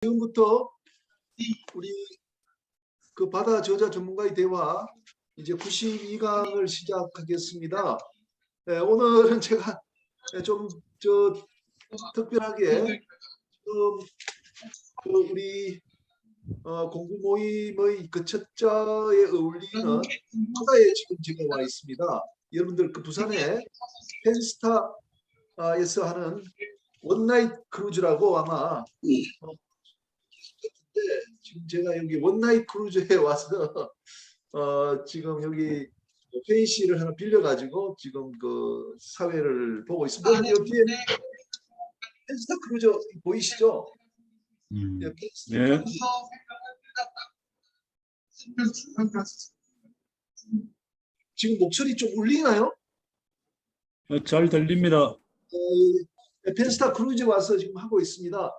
지금부터 우리 그 바다 저자 전문가의 대화 이제 92강을 시작하겠습니다. 오늘은 제가 좀 특별하게 우리 공부 모임의 그 첫자에 어울리는 바다에 지금 제가 와 있습니다. 여러분들 그 부산에 펜스타에서 하는 원나잇 크루즈라고 아마 지금 제가 여기 원나잇 크루즈에 와서 지금 여기 회의실을 하나 빌려가지고 지금 그 사회를 보고 있습니다. 여기에 펜스타 크루즈 보이시죠? 네. 지금 목소리 좀 울리나요? 잘 들립니다. 펜스타 크루즈 와서 지금 하고 있습니다.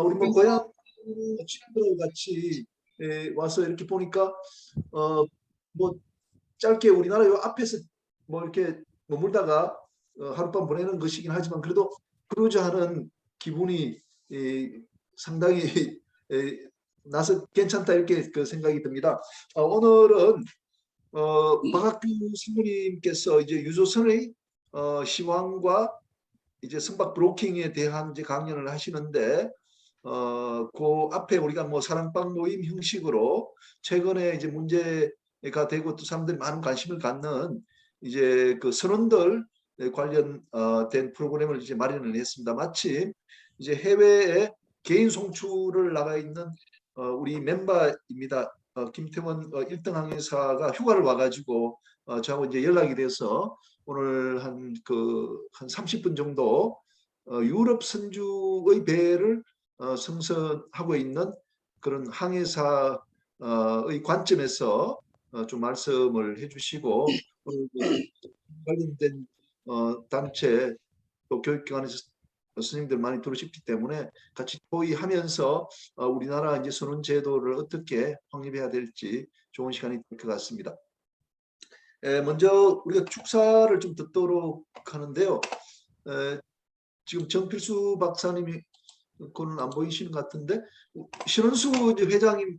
우리 뭐 고향 친구들하고 같이 와서 이렇게 보니까 뭐 짧게 우리나라 요 앞에서 뭐 이렇게 머물다가 하룻밤 보내는 것이긴 하지만 그래도 크루즈 하는 기분이 상당히 나서 괜찮다 이렇게 그 생각이 듭니다. 오늘은 박학규 선생님께서 이제 유조선의 시황과 이제 선박 브로킹에 대한 이제 강연을 하시는데 그 앞에 우리가 뭐 사랑방 모임 형식으로 최근에 이제 문제가 되고 또 사람들이 많은 관심을 갖는 이제 그 선원들 관련된 프로그램을 이제 마련을 했습니다. 마침 이제 해외에 개인 송출을 나가 있는 우리 멤버입니다. 김태원 1등 항해사가 휴가를 와가지고 저하고 이제 연락이 돼서 오늘 한 30분 정도 유럽 선주의 배를 승선하고 있는 그런 항해사의 관점에서 좀 말씀을 해주시고 관련된 단체 또 교육기관에서 선생님들 많이 들으셨기 때문에 같이 토의하면서 우리나라 이제 선원 제도를 어떻게 확립해야 될지 좋은 시간이 될 것 같습니다. 먼저 우리가 축사를 좀 듣도록 하는데요. 지금 정필수 박사님이 그건 안 보이시는 것 같은데 신원수 회장님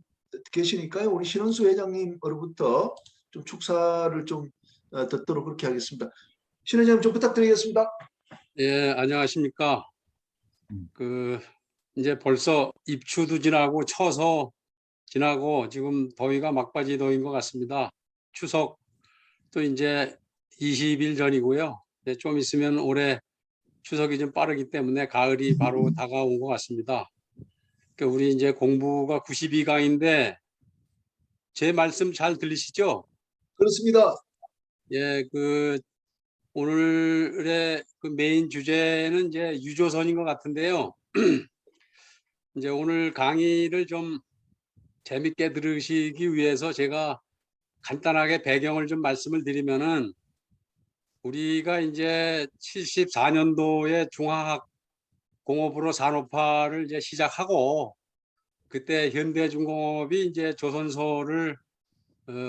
계시니까요. 우리 신원수 회장님으로부터 좀 축사를 좀 듣도록 그렇게 하겠습니다. 신 회장님 좀 부탁드리겠습니다. 예, 안녕하십니까. 이제 벌써 입추도 지나고 처서 지나고 지금 더위가 막바지 더위인 것 같습니다. 추석도 이제 20일 전이고요. 좀 있으면 올해 추석이 좀 빠르기 때문에 가을이 바로 다가온 것 같습니다. 우리 이제 공부가 92강인데 제 말씀 잘 들리시죠? 그렇습니다. 예, 오늘의 메인 주제는 이제 유조선인 것 같은데요. 이제 오늘 강의를 좀 재밌게 들으시기 위해서 제가 간단하게 배경을 좀 말씀을 드리면은 우리가 이제 74년도에 중화학공업으로 산업화를 이제 시작하고 그때 현대중공업이 이제 조선소를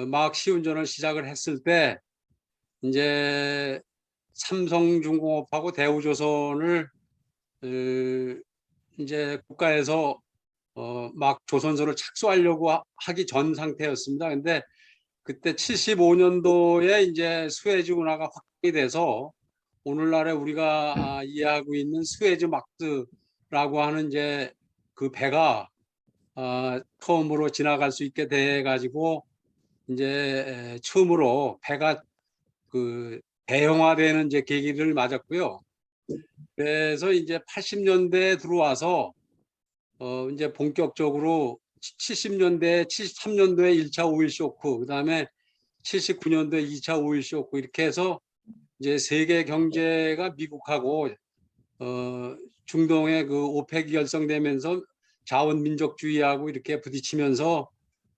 막 시운전을 시작을 했을 때 이제 삼성중공업하고 대우조선을 이제 국가에서 막 조선소를 착수하려고 하기 전 상태였습니다. 근데 그때 75년도에 이제 수에즈 운하가 확정이 돼서 오늘날에 우리가 이해하고 있는 수에즈 막스라고 하는 이제 그 배가 처음으로 지나갈 수 있게 돼 가지고 이제 처음으로 배가 대형화되는 이제 계기를 맞았고요. 그래서 이제 80년대에 들어와서 이제 본격적으로 70년대, 73년도에 1차 오일 쇼크, 그다음에 79년도에 2차 오일 쇼크 이렇게 해서 이제 세계 경제가 미국하고 중동의 그 오펙이 결성되면서 자원 민족주의하고 이렇게 부딪히면서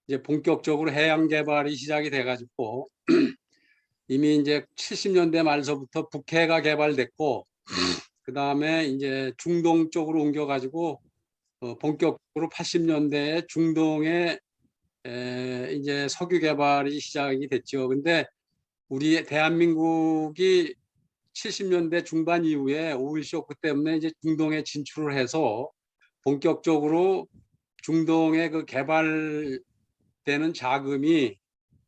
이제 본격적으로 해양 개발이 시작이 돼 가지고 이미 이제 70년대 말서부터 북해가 개발됐고 그다음에 이제 중동 쪽으로 옮겨 가지고 본격적으로 80년대에 중동에 이제 석유 개발이 시작이 됐죠. 근데 우리 대한민국이 70년대 중반 이후에 오일 쇼크 때문에 이제 중동에 진출을 해서 본격적으로 중동의 그 개발되는 자금이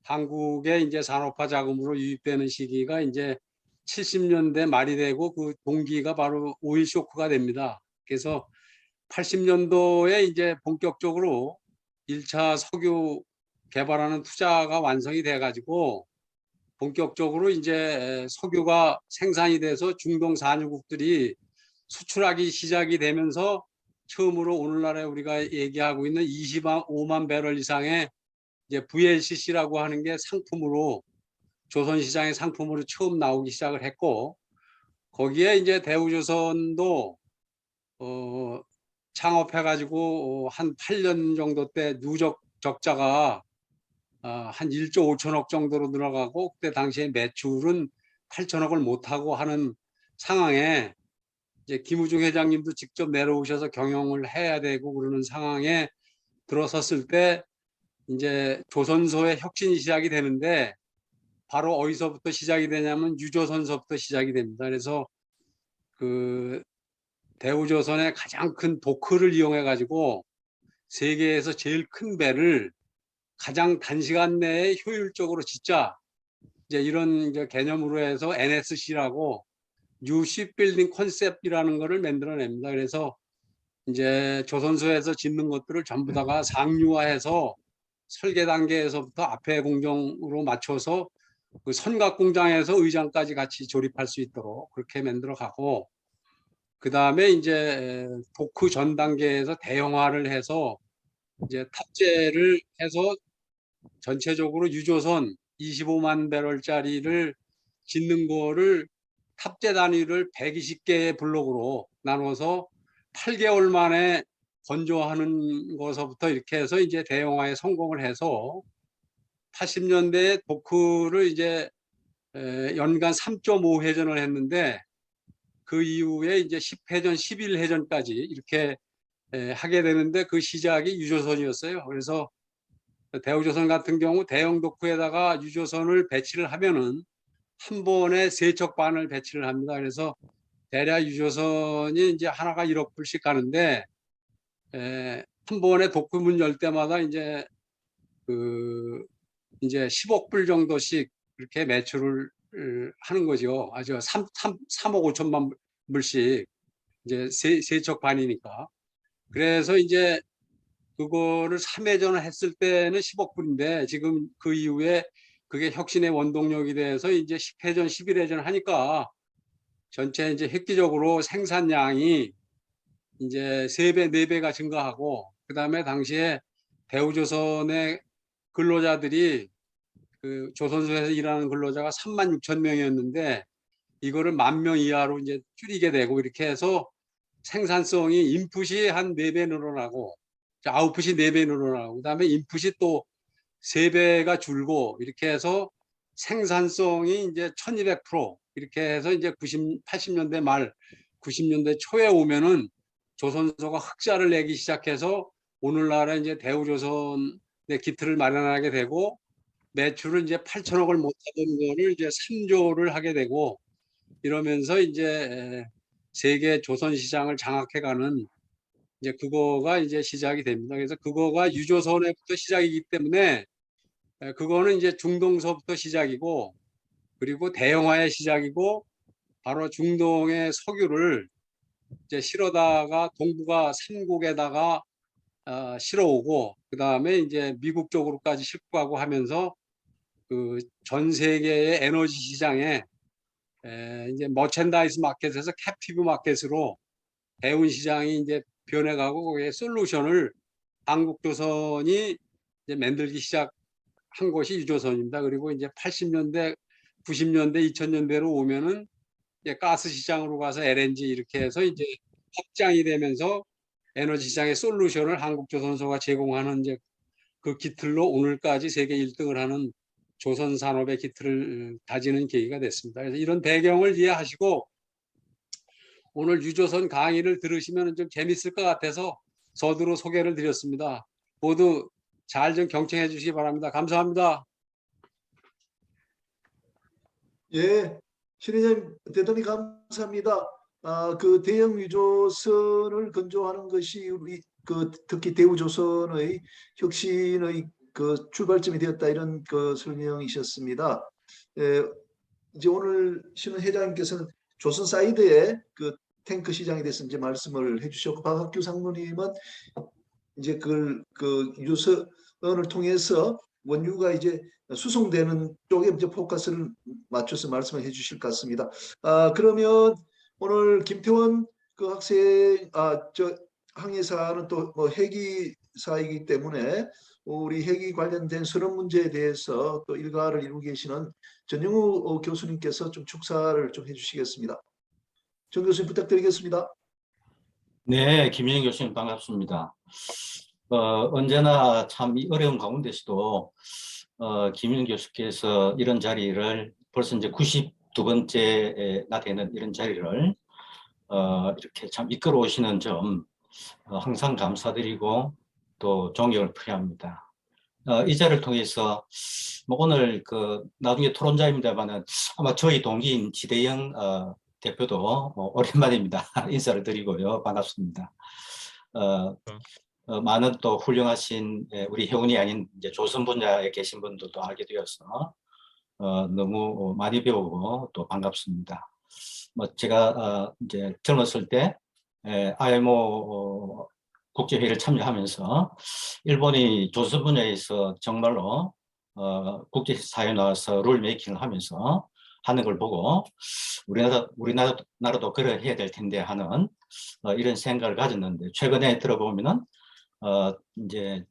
한국의 이제 산업화 자금으로 유입되는 시기가 이제 70년대 말이 되고 그 동기가 바로 오일 쇼크가 됩니다. 그래서 80년도에 이제 본격적으로 1차 석유 개발하는 투자가 완성이 돼 가지고 본격적으로 이제 석유가 생산이 돼서 중동 산유국들이 수출하기 시작이 되면서 처음으로 오늘날에 우리가 얘기하고 있는 25만 배럴 이상의 이제 VLCC라고 하는 게 상품으로 조선시장의 상품으로 처음 나오기 시작을 했고 거기에 이제 대우조선도 창업해가지고 한 8년 정도 때 누적 적자가 한 1조 5천억 정도로 늘어가고 그때 당시에 매출은 8천억을 못하고 하는 상황에 이제 김우중 회장님도 직접 내려오셔서 경영을 해야 되고 그러는 상황에 들어섰을 때 이제 조선소의 혁신이 시작이 되는데 바로 어디서부터 시작이 되냐면 유조선서부터 시작이 됩니다. 그래서 그 대우조선의 가장 큰 도크를 이용해 가지고 세계에서 제일 큰 배를 가장 단시간 내에 효율적으로 짓자 이제 이런 이제 개념으로 해서 NSC라고 뉴 쉽빌딩 컨셉이라는 거를 만들어냅니다. 그래서 이제 조선소에서 짓는 것들을 전부 다가 상류화해서 설계 단계에서부터 앞에 공정으로 맞춰서 그 선각 공장에서 의장까지 같이 조립할 수 있도록 그렇게 만들어 가고 그 다음에 이제 도크 전 단계에서 대형화를 해서 이제 탑재를 해서 전체적으로 유조선 25만 배럴짜리를 짓는 거를 탑재 단위를 120개의 블록으로 나눠서 8개월 만에 건조하는 것서부터 이렇게 해서 이제 대형화에 성공을 해서 80년대에 도크를 이제 연간 3.5 회전을 했는데 그 이후에 이제 10회전, 11회전까지 이렇게 하게 되는데 그 시작이 유조선이었어요. 그래서 대우조선 같은 경우 대형 도크에다가 유조선을 배치를 하면은 한 번에 3척 반을 배치를 합니다. 그래서 대략 유조선이 이제 하나가 1억 불씩 가는데 한 번에 도크 문 열 때마다 이제 그 이제 10억 불 정도씩 이렇게 매출을 하는 거죠. 아주 3억 5천만 불씩 이제 세척 반이니까. 그래서 이제 그거를 3회전을 했을 때는 10억 불인데 지금 그 이후에 그게 혁신의 원동력이 돼서 이제 10회전, 11회전 하니까 전체 이제 획기적으로 생산량이 이제 3배, 4배가 증가하고 그다음에 당시에 대우조선의 근로자들이 그 조선소에서 일하는 근로자가 3만 6천 명이었는데 이거를 10,000명 이하로 이제 줄이게 되고 이렇게 해서 생산성이 인풋이 한 4배 늘어나고 아웃풋이 4배 늘어나고 그다음에 인풋이 또 3배가 줄고 이렇게 해서 생산성이 이제 1200% 이렇게 해서 이제 80년대 말 90년대 초에 오면은 조선소가 흑자를 내기 시작해서 오늘날에 이제 대우조선의 기틀을 마련하게 되고 매출을 이제 8천억을 못 하던 거를 이제 3조를 하게 되고 이러면서 이제 세계 조선 시장을 장악해가는 이제 그거가 이제 시작이 됩니다. 그래서 그거가 유조선에부터 시작이기 때문에 그거는 이제 중동서부터 시작이고 그리고 대형화의 시작이고 바로 중동의 석유를 이제 실어다가 동북아 3국에다가 실어오고 그 다음에 이제 미국 쪽으로까지 싣고 가고 하면서 그 전 세계의 에너지 시장에 이제 머첸다이즈 마켓에서 캡티브 마켓으로 대운 시장이 이제 변해가고 거기에 솔루션을 한국조선이 이제 만들기 시작한 것이 유조선입니다. 그리고 이제 80년대, 90년대, 2000년대로 오면은 이제 가스 시장으로 가서 LNG 이렇게 해서 이제 확장이 되면서 에너지 시장의 솔루션을 한국조선소가 제공하는 이제 그 기틀로 오늘까지 세계 1등을 하는 조선 산업의 기틀을 다지는 계기가 됐습니다. 그래서 이런 배경을 이해하시고 오늘 유조선 강의를 들으시면 좀 재밌을 것 같아서 서두로 소개를 드렸습니다. 모두 잘 좀 경청해 주시기 바랍니다. 감사합니다. 예, 신회장님 대단히 감사합니다. 그 대형 유조선을 건조하는 것이 우리 그 특히 대우조선의 혁신의 그 출발점이 되었다 이런 그 설명이셨습니다. 이제 오늘 신은 회장님께서는 조선 사이드의 그 탱크 시장에 대해서 이제 말씀을 해주셨고 박학규 상무님은 이제 그 유선을 통해서 원유가 이제 수송되는 쪽에 이제 포커스를 맞춰서 말씀을 해주실 것 같습니다. 그러면 오늘 김태원 그 학생 저 항해사는 또 뭐 해기사이기 때문에 우리 해기 관련된 선언 문제에 대해서 또 일가를 이루고 계시는 전영우 교수님께서 좀 축사를 좀 해주시겠습니다. 정 교수님 부탁드리겠습니다. 네, 김영희 교수님 반갑습니다. 언제나 참 이 어려운 가운데서도 김영희 교수께서 이런 자리를 벌써 이제 92번째나 되는 이런 자리를 이렇게 참 이끌어 오시는 점 항상 감사드리고 또 존경을 표합니다. 이 자리를 통해서 뭐 오늘 그 나중에 토론자입니다만은 아마 저희 동기인 지대영 대표도 오랜만입니다. 인사를 드리고요. 반갑습니다. 많은 또 훌륭하신 우리 회원이 아닌 이제 조선 분야에 계신 분들도 알게 되어서 너무 많이 배우고 또 반갑습니다. 뭐 제가 이제 젊었을 때 IMO 국제회의를 참여하면서 일본이 조선 분야에서 정말로 국제사회에 나와서 룰 메이킹을 하면서 하는 걸 보고 우리나라도 그래 해야 될 텐데 하는 이런 생각을 가졌는데 최근에 들어보면은 이제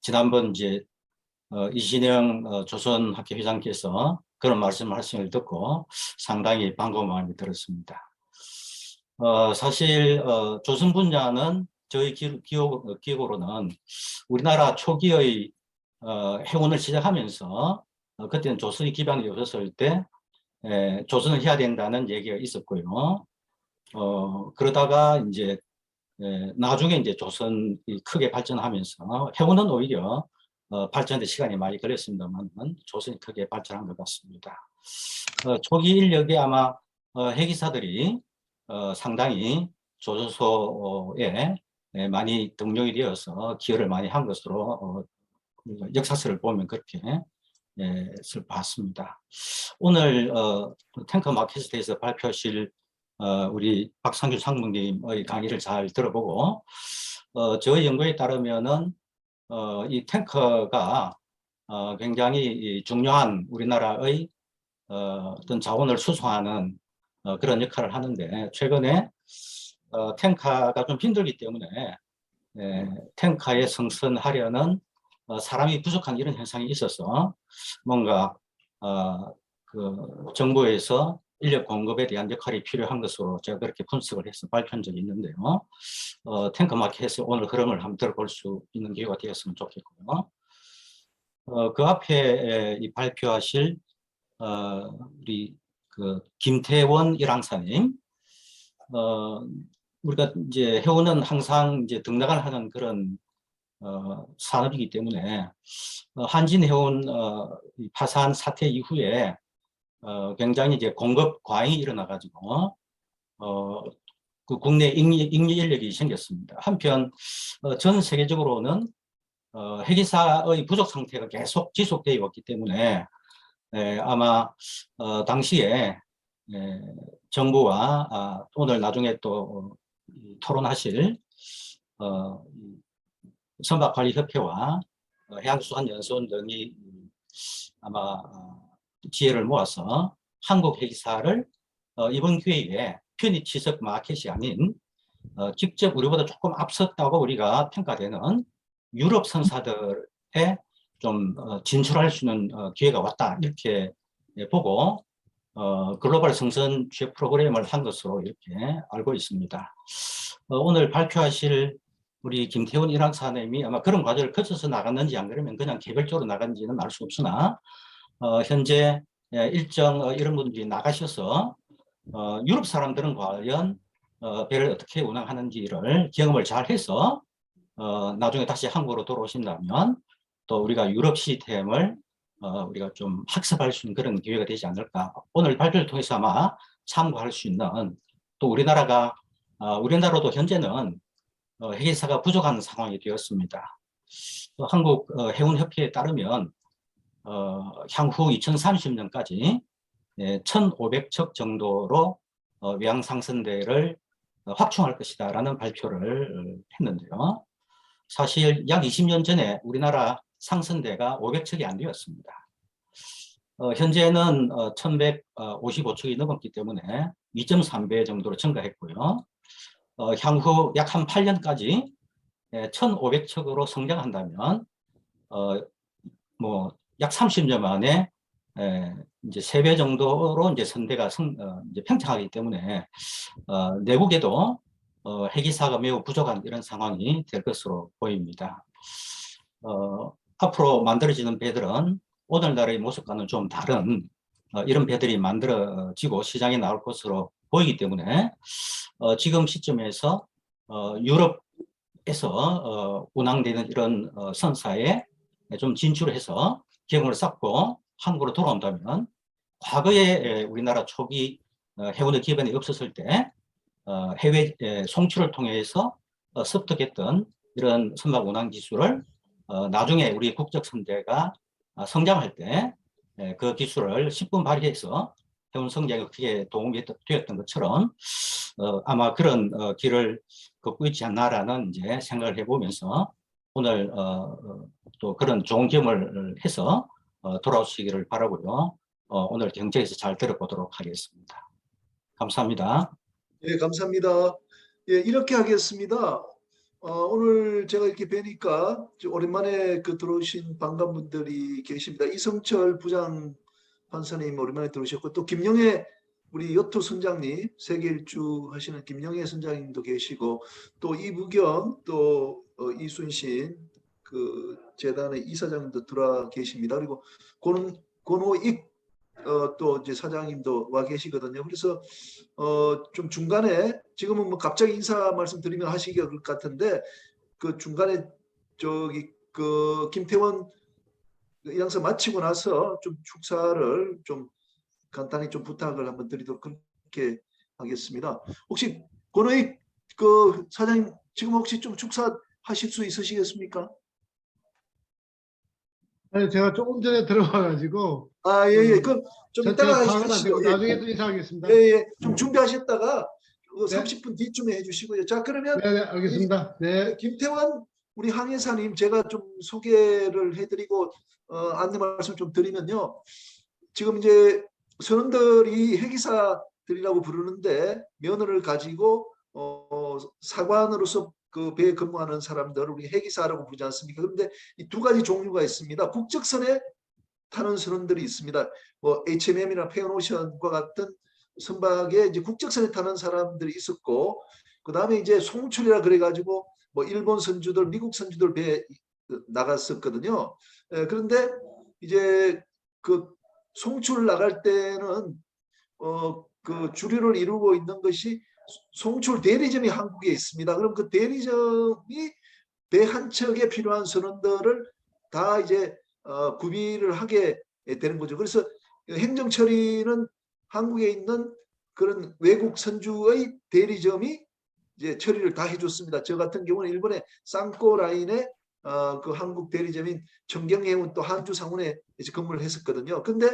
지난번 이제 이신영 조선학회 회장께서 그런 말씀을 하신 걸 듣고 상당히 반가운 마음이 들었습니다. 사실 조선 분야는 저희 기억으로는 우리나라 초기의 해운을 시작하면서 그때는 조선이 기반이 없었을 때 조선을 해야 된다는 얘기가 있었고요. 그러다가 이제 나중에 이제 조선이 크게 발전하면서 해운은 오히려 발전에 시간이 많이 걸렸습니다만 조선이 크게 발전한 것 같습니다. 초기 인력이 아마 해기사들이 상당히 조선소에 많이 등용이 되어서 기여를 많이 한 것으로 역사서를 보면 그렇게 봤습니다. 오늘 탱커 마켓에 대해서 발표하실 우리 박상규 상무님의 강의를 잘 들어보고 저의 연구에 따르면은 이 탱커가 굉장히 중요한 우리나라의 어떤 자원을 수송하는 그런 역할을 하는데 최근에 탱커가 좀 힘들기 때문에 탱커에 승선하려는 사람이 부족한 이런 현상이 있어서 뭔가 그 정부에서 인력 공급에 대한 역할이 필요한 것으로 제가 그렇게 분석을 해서 발표한 적이 있는데요. 탱커 마켓에서 오늘 흐름을 한번 들어볼 수 있는 기회가 되었으면 좋겠고요. 그 앞에 이 발표하실 우리 그 김태원 일항사님, 우리가 이제 해운은 항상 이제 등락을 하는 그런 산업이기 때문에 한진해운 파산 사태 이후에 굉장히 이제 공급 과잉이 일어나가지고 그 국내 잉여 인력이 생겼습니다. 한편 전 세계적으로는 해기사의 부족 상태가 계속 지속되어 왔기 때문에 아마 당시에 정부와 오늘 나중에 또 토론하실 선박관리협회와 해양수산연수원 등이 아마 지혜를 모아서 한국 해기사를 이번 기회에 편입 취득 마켓이 아닌 직접 우리보다 조금 앞섰다고 우리가 평가되는 유럽 선사들에 좀 진출할 수 있는 기회가 왔다 이렇게 보고 글로벌 승선 취업 프로그램을 한 것으로 이렇게 알고 있습니다. 오늘 발표하실 우리 김태원 일항사님이 아마 그런 과정을 거쳐서 나갔는지 안 그러면 그냥 개별적으로 나갔는지는 알 수 없으나 현재 일정 이런 분들이 나가셔서 유럽 사람들은 과연 배를 어떻게 운항하는지를 경험을 잘 해서 나중에 다시 한국으로 돌아오신다면 또 우리가 유럽 시스템을 우리가 좀 학습할 수 있는 그런 기회가 되지 않을까. 오늘 발표를 통해서 아마 참고할 수 있는 또 우리나라도 현재는 회계사가 부족한 상황이 되었습니다. 한국 해운협회에 따르면 향후 2030년까지 1,500척 정도로 외항상선대를 확충할 것이다라는 발표를 했는데요. 사실 약 20년 전에 우리나라 상선대가 500척이 안 되었습니다. 현재는 1,155척이 넘었기 때문에 2.3배 정도로 증가했고요. 향후 약 한 8년까지 1,500척으로 성장한다면 뭐 약 30년 만에 이제 3배 정도로 이제 선대가 이제 팽창하기 때문에 내국에도 해기사가 매우 부족한 이런 상황이 될 것으로 보입니다. 앞으로 만들어지는 배들은 오늘날의 모습과는 좀 다른 이런 배들이 만들어지고 시장에 나올 것으로 보이기 때문에 지금 시점에서 유럽에서 운항되는 이런 선사에 좀 진출해서 경험을 쌓고 한국으로 돌아온다면 과거에 우리나라 초기 해운의 기반이 없었을 때 해외 송출을 통해서 습득했던 이런 선박 운항 기술을 나중에 우리 국적 선대가 성장할 때 그 기술을 10분 발휘해서 해운 성장에 크게 도움이 되었던 것처럼 아마 그런 길을 걷고 있지 않나라는 이제 생각을 해보면서 오늘 또 그런 좋은 경험을 해서 돌아오시기를 바라고요. 오늘 경제에서 잘 들어보도록 하겠습니다. 감사합니다. 예, 감사합니다. 예, 이렇게 하겠습니다. 오늘 제가 이렇게 뵈니까 오랜만에 들어오신 반가운 분들이 계십니다. 이성철 부장 판사님 오랜만에 들어오셨고, 또 김영애 우리 요트 선장님, 세계 일주 하시는 김영애 선장님도 계시고, 또 이부경, 또 이순신 재단의 이사장님도 들어와 계십니다. 그리고 권호익 또 이제 사장님도 와 계시거든요. 그래서 좀 중간에 지금은 뭐 갑자기 인사 말씀드리면 하시기 어려울 것 같은데 중간에 김태원 양사 마치고 나서 좀 축사를 좀 간단히 좀 부탁을 한번 드리도록 그렇게 하겠습니다. 혹시 권호익 사장님 지금 혹시 좀 축사 하실 수 있으시겠습니까? 아니, 제가 조금 전에 들어와가지고. 예. 그럼 좀 이따가 파악은 안 되고 하시죠. 나중에 또 인사하겠습니다. 예. 좀 준비하셨다가 네. 30분 뒤쯤에 해주시고요. 자, 그러면 네, 알겠습니다. 네. 김태환 우리 항해사님 제가 좀 소개를 해드리고 안내 말씀 좀 드리면요. 지금 이제 선원들이 해기사들이라고 부르는데 면허를 가지고 사관으로서 배에 근무하는 사람들 우리 해기사라고 부르지 않습니까? 그런데 이 두 가지 종류가 있습니다. 국적선에 타는 선원들이 있습니다. 뭐 HMM이나 페어노션과 같은 선박에 이제 국적선에 타는 사람들이 있었고, 그 다음에 이제 송출이라 그래가지고 뭐 일본 선주들, 미국 선주들 배에 나갔었거든요. 그런데 이제 송출 나갈 때는 주류를 이루고 있는 것이 송출 대리점이 한국에 있습니다. 그럼 그 대리점이 배 한 척에 필요한 선원들을 다 이제 구비를 하게 되는 거죠. 그래서 행정 처리는 한국에 있는 그런 외국 선주의 대리점이 이제 처리를 다 해줬습니다. 저 같은 경우는 일본의 쌍꼬 라인의 한국 대리점인 청경해운 또 한주 상운에 이제 근무를 했었거든요. 근데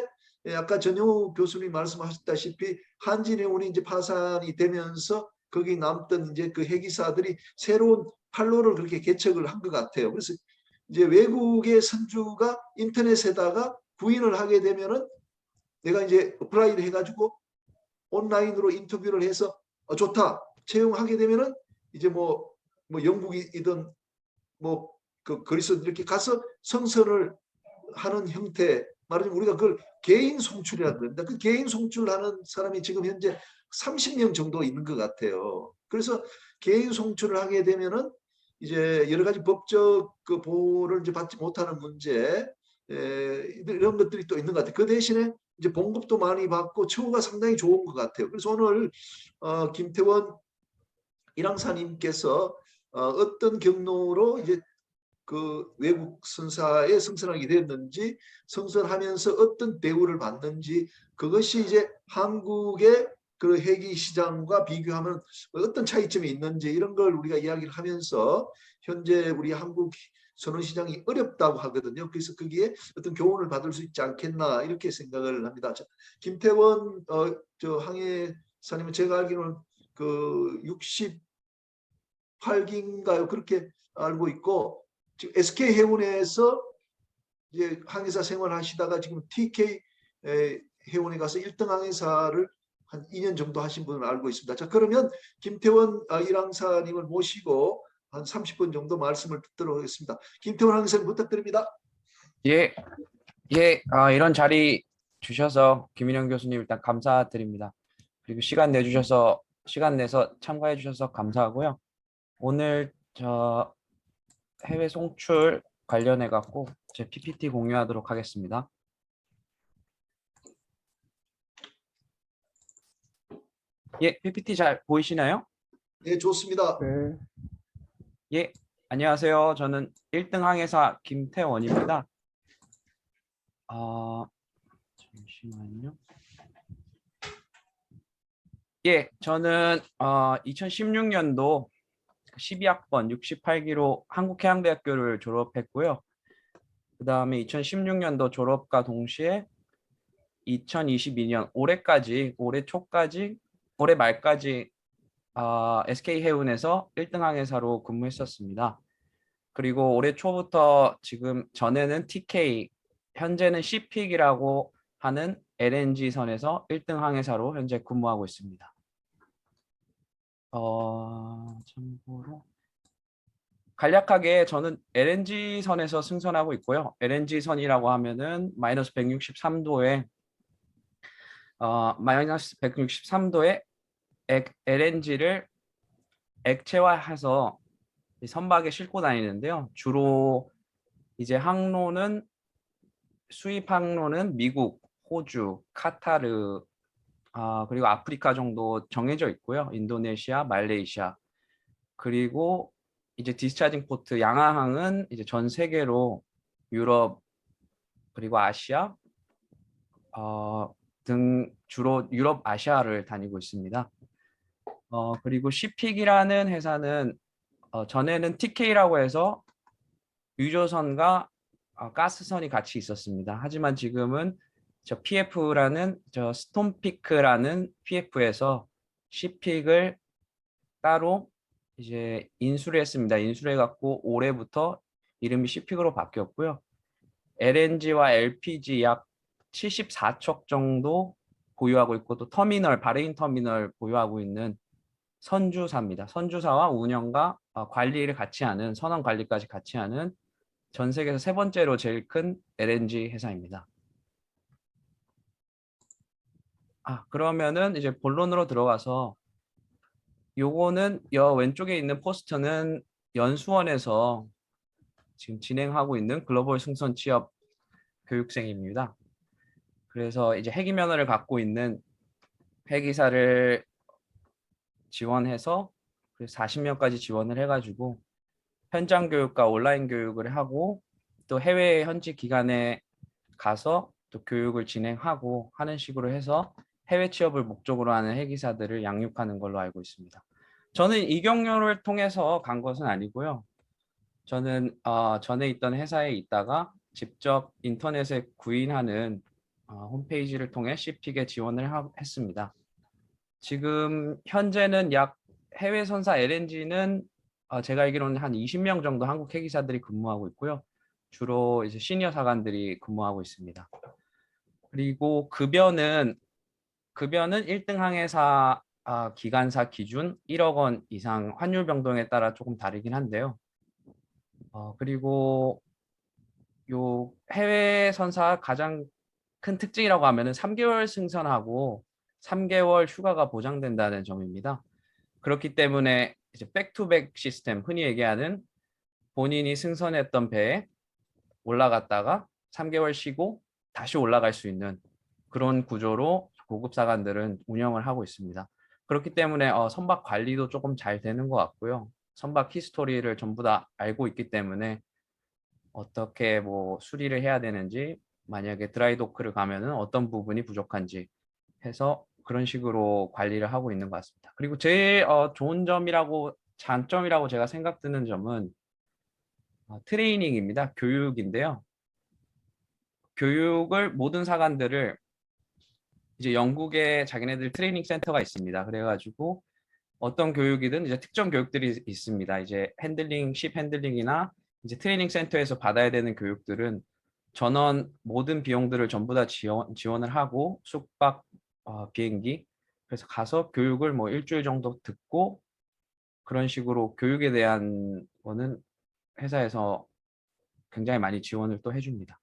아까 전효 교수님 말씀하셨다시피 한진해운이 이제 파산이 되면서 거기 남던 이제 해기사들이 새로운 판로를 그렇게 개척을 한 것 같아요. 그래서 이제 외국의 선주가 인터넷에다가 구인을 하게 되면은 내가 이제 어플라이를 해가지고 온라인으로 인터뷰를 해서 좋다 채용하게 되면은 이제 뭐 영국이든 뭐 그리스 이렇게 가서 성선을 하는 형태, 말하자면 우리가 그걸 개인 송출이라고 합니다. 그 개인 송출하는 사람이 지금 현재 30명 정도 있는 것 같아요. 그래서 개인 송출을 하게 되면은 이제 여러 가지 법적 보호를 이제 받지 못하는 문제, 이런 것들이 또 있는 것 같아요. 그 대신에 이제 봉급도 많이 받고 처우가 상당히 좋은 것 같아요. 그래서 오늘 김태원 일항사님께서 어떤 경로로 이제 외국 선사에 승선하게 됐는지, 승선하면서 어떤 대우를 받는지, 그것이 이제 한국의 그 회기 시장과 비교하면 어떤 차이점이 있는지 이런 걸 우리가 이야기를 하면서 현재 우리 한국 선언시장이 어렵다고 하거든요. 그래서 거기에 어떤 교훈을 받을 수 있지 않겠나 이렇게 생각을 합니다. 자, 김태원 저 항해사님은 제가 알기로는 그 68기인가요? 그렇게 알고 있고 지금 SK 해운에서 이제 항해사 생활하시다가 지금 TK 해운에 가서 1등 항해사를 한 2년 정도 하신 분을 알고 있습니다. 자, 그러면 김태원 일항사님을 모시고 한 30분 정도 말씀을 듣도록 하겠습니다. 김태원 항해사님 부탁드립니다. 예, 이런 자리 주셔서 김인영 교수님 일단 감사드립니다. 그리고 시간 내서 참가해 주셔서 감사하고요. 오늘 저 해외 송출 관련해 갖고 제 PPT 공유하도록 하겠습니다. 예, PPT 잘 보이시나요? 네, 좋습니다. 예, 안녕하세요. 저는 1등 항해사 김태원입니다. 잠시만요. 예, 저는 2016년도 12학번 68기로 한국해양대학교를 졸업했고요. 그 다음에 2016년도 졸업과 동시에 2022년 올해 말까지 SK해운에서 1등 항해사로 근무했었습니다. 그리고 올해 초부터 지금 전에는 TK, 현재는 CPIC이라고 하는 LNG 선에서 1등 항해사로 현재 근무하고 있습니다. 참고로 간략하게 저는 LNG 선에서 승선하고 있고요. LNG 선이라고 하면은 마이너스 163도에 LNG를 액체화해서 선박에 싣고 다니는데요. 주로 이제 수입 항로는 미국, 호주, 카타르, 그리고 아프리카 정도 정해져 있고요. 인도네시아, 말레이시아. 그리고 이제 디스차징 포트 양화항은 이제 전 세계로 유럽 그리고 아시아 등 주로 유럽, 아시아를 다니고 있습니다. 그리고 CPIC이라는 회사는 전에는 TK라고 해서 유조선과 가스선이 같이 있었습니다. 하지만 지금은 저 PF라는 스톰피크라는 PF에서 CPIC을 따로 이제 인수를 했습니다. 인수를 해갖고 올해부터 이름이 CPIC으로 바뀌었고요. LNG와 LPG 약 74척 정도 보유하고 있고 또 바레인 터미널 보유하고 있는 선주사입니다. 선주사와 운영과 관리를 같이 하는 선원 관리까지 같이 하는 전 세계에서 세 번째로 제일 큰 LNG 회사입니다. 그러면은 이제 본론으로 들어가서 요거는 왼쪽에 있는 포스터는 연수원에서 지금 진행하고 있는 글로벌 승선 취업 교육생입니다. 그래서 이제 해기 면허를 갖고 있는 해기사를 지원해서 40명까지 지원을 해가지고 현장 교육과 온라인 교육을 하고 또 해외 현지 기관에 가서 또 교육을 진행하고 하는 식으로 해서 해외 취업을 목적으로 하는 해기사들을 양육하는 걸로 알고 있습니다. 저는 이 경로를 통해서 간 것은 아니고요. 저는 전에 있던 회사에 있다가 직접 인터넷에 구인하는 홈페이지를 통해 CPIC에 지원을 했습니다. 지금 현재는 해외 선사 LNG는 제가 알기로는 한 20명 정도 한국 해기사들이 근무하고 있고요. 주로 이제 시니어 사관들이 근무하고 있습니다. 그리고 급여는 1등 항해사 기관사 기준 1억 원 이상 환율 변동에 따라 조금 다르긴 한데요. 그리고 요 해외 선사 가장 큰 특징이라고 하면은 3개월 승선하고 3개월 휴가가 보장된다는 점입니다. 그렇기 때문에 이제 백투백 시스템, 흔히 얘기하는 본인이 승선했던 배에 올라갔다가 3개월 쉬고 다시 올라갈 수 있는 그런 구조로 고급 사관들은 운영을 하고 있습니다. 그렇기 때문에 선박 관리도 조금 잘 되는 것 같고요. 선박 히스토리를 전부 다 알고 있기 때문에 어떻게 뭐 수리를 해야 되는지, 만약에 드라이도크를 가면은 어떤 부분이 부족한지 해서 그런 식으로 관리를 하고 있는 것 같습니다. 그리고 제일 좋은 점이라고 장점이라고 제가 생각드는 점은 트레이닝입니다. 교육인데요. 교육을 모든 사관들을 이제 영국에 자기네들 트레이닝 센터가 있습니다. 그래가지고 어떤 교육이든 이제 특정 교육들이 있습니다. 이제 핸들링, 십 핸들링이나 이제 트레이닝 센터에서 받아야 되는 교육들은 전원 모든 비용들을 전부 다 지원을 하고 숙박, 비행기 그래서 가서 교육을 뭐 일주일 정도 듣고 그런 식으로 교육에 대한 거는 회사에서 굉장히 많이 지원을 또 해줍니다.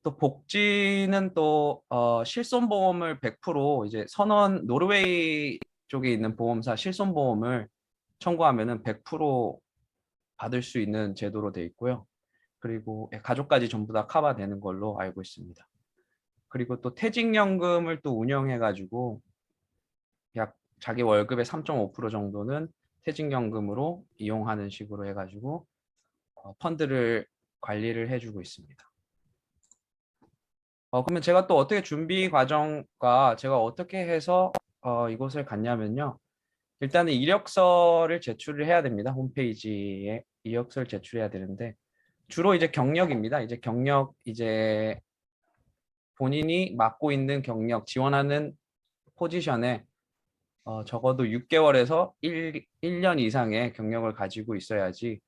또 복지는 또 실손보험을 100% 이제 선원 노르웨이 쪽에 있는 보험사 실손보험을 청구하면은 100% 받을 수 있는 제도로 되어 있고요. 그리고 가족까지 전부 다 커버되는 걸로 알고 있습니다. 그리고 또 퇴직연금을 또 운영해가지고 약 자기 월급의 3.5% 정도는 퇴직연금으로 이용하는 식으로 해가지고 펀드를 관리를 해주고 있습니다. 그러면 제가 또 어떻게 준비 과정과 제가 어떻게 해서 이곳을 갔냐면요. 일단은 이력서를 제출을 해야 됩니다. 홈페이지에 이력서를 제출해야 되는데 주로 이제 경력입니다. 이제 경력 이제 본인이 맡고 있는 경력 지원하는 포지션에 적어도 6개월에서 1년 이상의 경력을 가지고 있어야지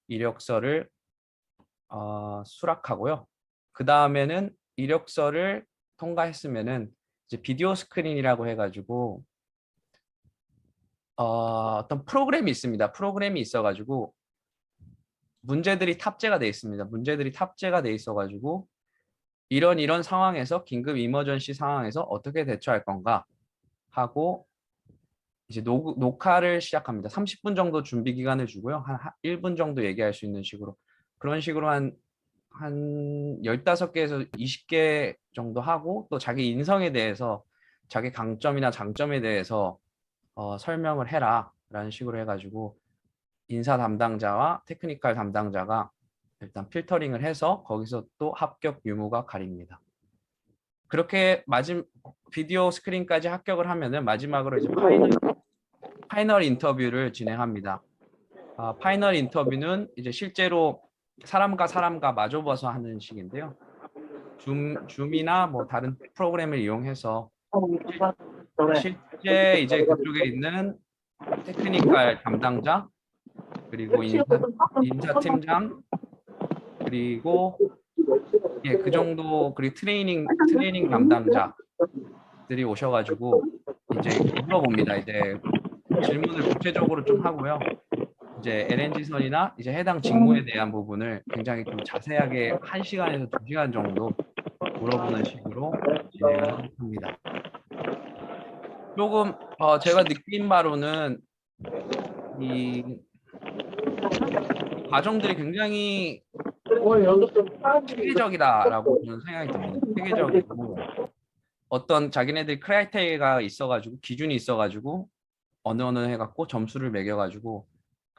이력서를 수락하고요. 그 다음에는 이력서를 통과했으면은 이제 비디오 스크린이라고 해가지고 어떤 프로그램이 있습니다. 프로그램이 있어가지고 문제들이 탑재가 돼 있습니다. 문제들이 탑재가 돼 있어가지고 이런 상황에서 긴급 이머전시 상황에서 어떻게 대처할 건가 하고 이제 녹화를 시작합니다. 30분 정도 준비 기간을 주고요. 한 1분 정도 얘기할 수 있는 식으로 그런 식으로 한 15개에서 20개 정도 하고 또 자기 인성에 대해서 자기 강점이나 장점에 대해서 설명을 해라 라는 식으로 해가지고 인사 담당자와 테크니컬 담당자가 일단 필터링을 해서 거기서 또 합격 유무가 가립니다. 그렇게 비디오 스크린까지 합격을 하면은 마지막으로 이제 파이널 인터뷰를 진행합니다. 파이널 인터뷰는 이제 실제로 사람과 마주봐서 하는 식인데요. 줌이나 뭐 다른 프로그램을 이용해서 실제 이제 그쪽에 있는 테크니컬 담당자 그리고 인사팀장 그리고 그 정도 그리고 트레이닝 담당자들이 오셔가지고 이제 물어봅니다. 이제 질문을 구체적으로 좀 하고요. 이제 LNG선이나 이제 해당 직무에 대한 부분을 굉장히 좀 자세하게 1시간에서 2시간 정도 물어보는 식으로 진행을 합니다. 조금 제가 느낀 바로는 이 과정들이 굉장히 체계적이다라고 저는 생각이 듭니다. 체계적이고 어떤 자기네들 크라이테리아가 있어가지고 기준이 있어가지고 어느 해갖고 점수를 매겨가지고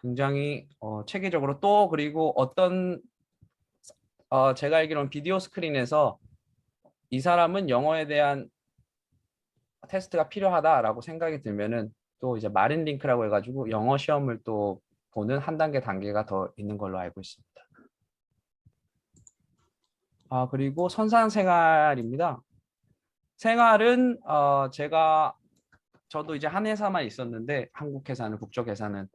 굉장히 체계적으로 또 그리고 어떤 제가 알기로는 비디오 스크린에서 이 사람은 영어에 대한 테스트가 필요하다라고 생각이 들면은 또 이제 마린 링크라고 해가지고 영어 시험을 또 보는 한 단계가 더 있는 걸로 알고 있습니다. 그리고 선상 생활입니다. 생활은 저도 이제 한 회사만 있었는데 한국 회사는 국적 회사는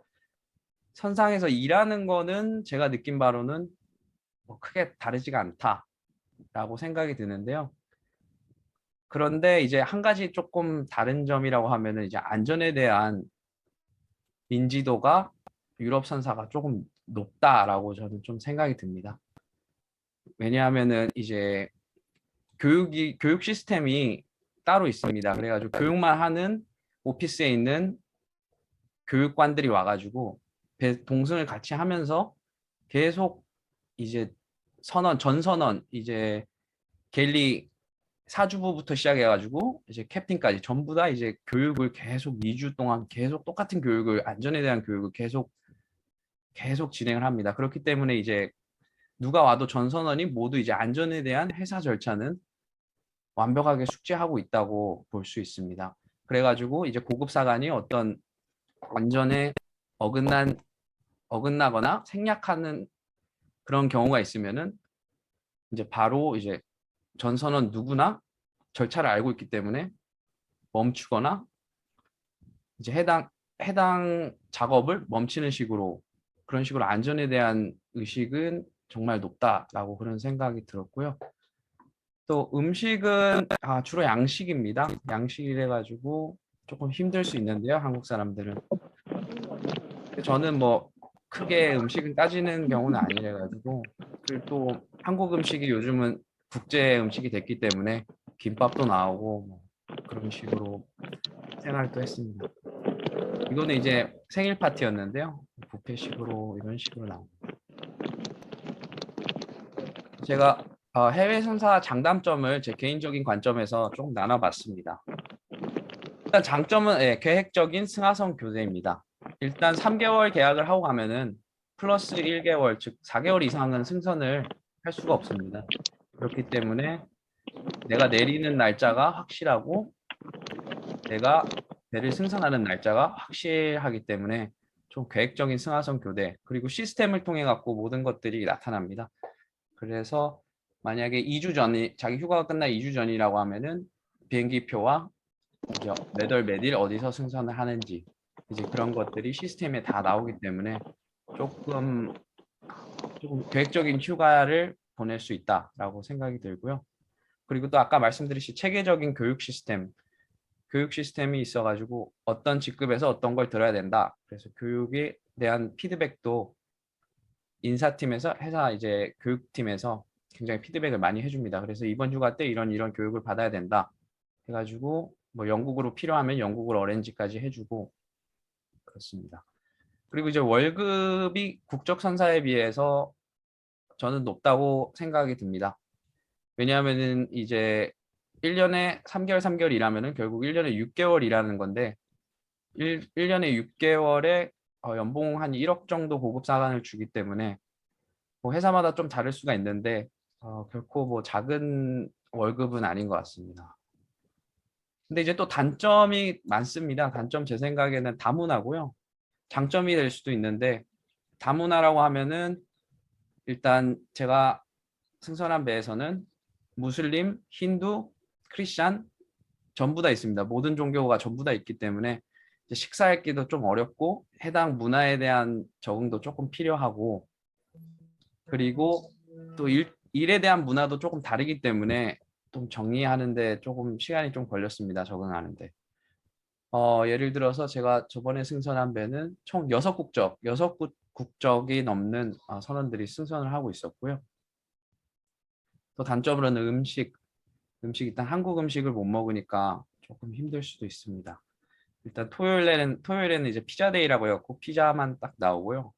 선상에서 일하는 거는 제가 느낀 바로는 뭐 크게 다르지가 않다라고 생각이 드는데요. 그런데 이제 한 가지 조금 다른 점이라고 하면은 이제 안전에 대한 인지도가 유럽 선사가 조금 높다라고 저는 좀 생각이 듭니다. 왜냐하면은 이제 교육 시스템이 따로 있습니다. 그래가지고 교육만 하는 오피스에 있는 교육관들이 와가지고 동승을 같이 하면서 계속 이제 전선원 이제 갤리 사주부부터 시작해가지고 이제 캡틴까지 전부 다 이제 교육을 계속 2주 동안 계속 똑같은 교육을 안전에 대한 교육을 계속 진행을 합니다. 그렇기 때문에 이제 누가 와도 전선원이 모두 이제 안전에 대한 회사 절차는 완벽하게 숙지하고 있다고 볼 수 있습니다. 그래가지고 이제 고급사관이 어떤 안전에 어긋나거나 생략하는 그런 경우가 있으면은 이제 바로 이제 전선원 누구나 절차를 알고 있기 때문에 멈추거나 이제 해당 작업을 멈추는 식으로 그런 식으로 안전에 대한 의식은 정말 높다라고 그런 생각이 들었고요. 또 음식은 주로 양식입니다. 양식이래 가지고 조금 힘들 수 있는데요. 한국 사람들은. 저는 뭐 크게 음식을 따지는 경우는 아니래 가지고 그리고 또 한국 음식이 요즘은 국제 음식이 됐기 때문에 김밥도 나오고 뭐 그런 식으로 생활도 했습니다. 이거는 이제 생일 파티였는데요. 뷔페식으로 이런 식으로 나옵니다. 제가 해외 선사 장단점을 제 개인적인 관점에서 좀 나눠봤습니다. 일단 장점은 계획적인 승하선 교대입니다. 일단 3개월 계약을 하고 가면은 플러스 1개월, 즉 4개월 이상은 승선을 할 수가 없습니다. 그렇기 때문에 내가 내리는 날짜가 확실하고 내가 배를 승선하는 날짜가 확실하기 때문에 좀 계획적인 승하선 교대 그리고 시스템을 통해 갖고 모든 것들이 나타납니다. 그래서 만약에 2주 전이 자기 휴가가 끝나 2주 전이라고 하면은 비행기표와 이제 몇 월 몇 일 어디서 승선을 하는지 이제 그런 것들이 시스템에 다 나오기 때문에 조금 계획적인 휴가를 보낼 수 있다라고 생각이 들고요. 그리고 또 아까 말씀드린 체계적인 교육 시스템이 있어가지고 어떤 직급에서 어떤 걸 들어야 된다. 그래서 교육에 대한 피드백도 인사팀에서 회사 이제 교육팀에서 굉장히 피드백을 많이 해줍니다. 그래서 이번 휴가 때 이런 교육을 받아야 된다. 해가지고 뭐 영국으로 필요하면 영국을 어렌지까지 해주고 그렇습니다. 그리고 이제 월급이 국적 선사에 비해서 저는 높다고 생각이 듭니다. 왜냐하면은 이제 1년에 3개월 일하면은 결국 1년에 6개월 일하는 건데 1년에 6개월에 연봉 한 1억 정도 고급 사관을 주기 때문에 뭐 회사마다 좀 다를 수가 있는데 결코 뭐 작은 월급은 아닌 것 같습니다. 근데 이제 또 단점이 많습니다. 단점 제 생각에는 다문화고요. 장점이 될 수도 있는데 다문화라고 하면은 일단 제가 승선한 배에서는 무슬림, 힌두, 크리스찬 전부 다 있습니다. 모든 종교가 전부 다 있기 때문에 이제 식사하기도 좀 어렵고 해당 문화에 대한 적응도 조금 필요하고 그리고 또 일에 대한 문화도 조금 다르기 때문에 좀 정리하는데 조금 시간이 좀 걸렸습니다. 적응하는데. 예를 들어서 제가 저번에 승선한 배는 총 6국적이 넘는 선원들이 승선을 하고 있었고요. 또 단점으로는 음식 일단 한국 음식을 못 먹으니까 조금 힘들 수도 있습니다. 일단 토요일에는 이제 피자데이라고 해갖고 피자만 딱 나오고요.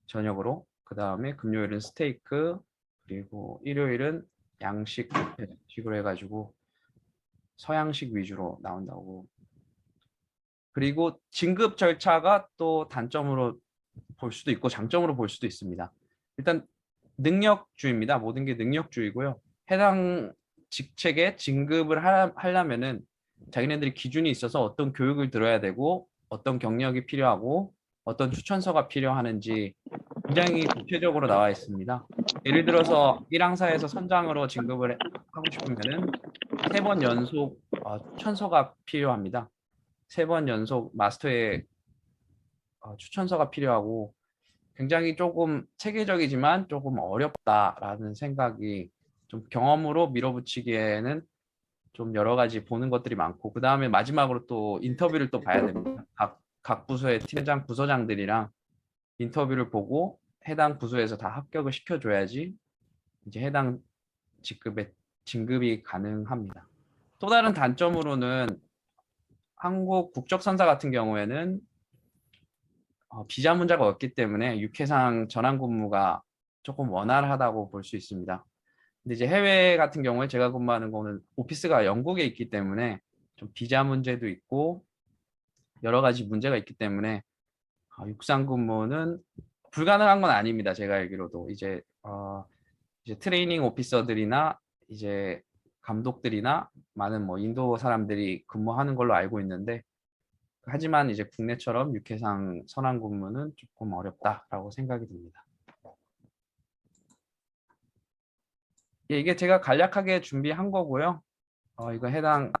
저녁으로. 그 다음에 금요일은 스테이크 그리고 일요일은 양식 식으로 해가지고 서양식 위주로 나온다고. 그리고 진급 절차가 또 단점으로 볼 수도 있고 장점으로 볼 수도 있습니다. 일단 능력주의입니다. 모든 게 능력주의고요. 해당 직책에 진급을 하려면은 자기네들이 기준이 있어서 어떤 교육을 들어야 되고 어떤 경력이 필요하고 어떤 추천서가 필요하는지 굉장히 구체적으로 나와 있습니다. 예를 들어서 1항사에서 선장으로 진급을 하고 싶으면은 3번 연속 추천서가 필요합니다. 3번 연속 마스터의 추천서가 필요하고 굉장히 조금 체계적이지만 조금 어렵다라는 생각이 좀 경험으로 밀어붙이기에는 좀 여러 가지 보는 것들이 많고 그 다음에 마지막으로 또 인터뷰를 또 봐야 됩니다. 각 부서의 팀장, 부서장들이랑 인터뷰를 보고 해당 부서에서 다 합격을 시켜줘야지 이제 해당 직급에 진급이 가능합니다. 또 다른 단점으로는 한국 국적선사 같은 경우에는 비자 문제가 없기 때문에 육해상 전환 근무가 조금 원활하다고 볼 수 있습니다. 근데 이제 해외 같은 경우에 제가 근무하는 거는 오피스가 영국에 있기 때문에 좀 비자 문제도 있고 여러 가지 문제가 있기 때문에 육상 근무는 불가능한 건 아닙니다. 제가 알기로도 이제 트레이닝 오피서들이나 이제 감독들이나 많은 뭐 인도 사람들이 근무하는 걸로 알고 있는데 하지만 이제 국내처럼 육해상 선항 근무는 조금 어렵다라고 생각이 듭니다. 예, 이게 제가 간략하게 준비한 거고요. 이거 해당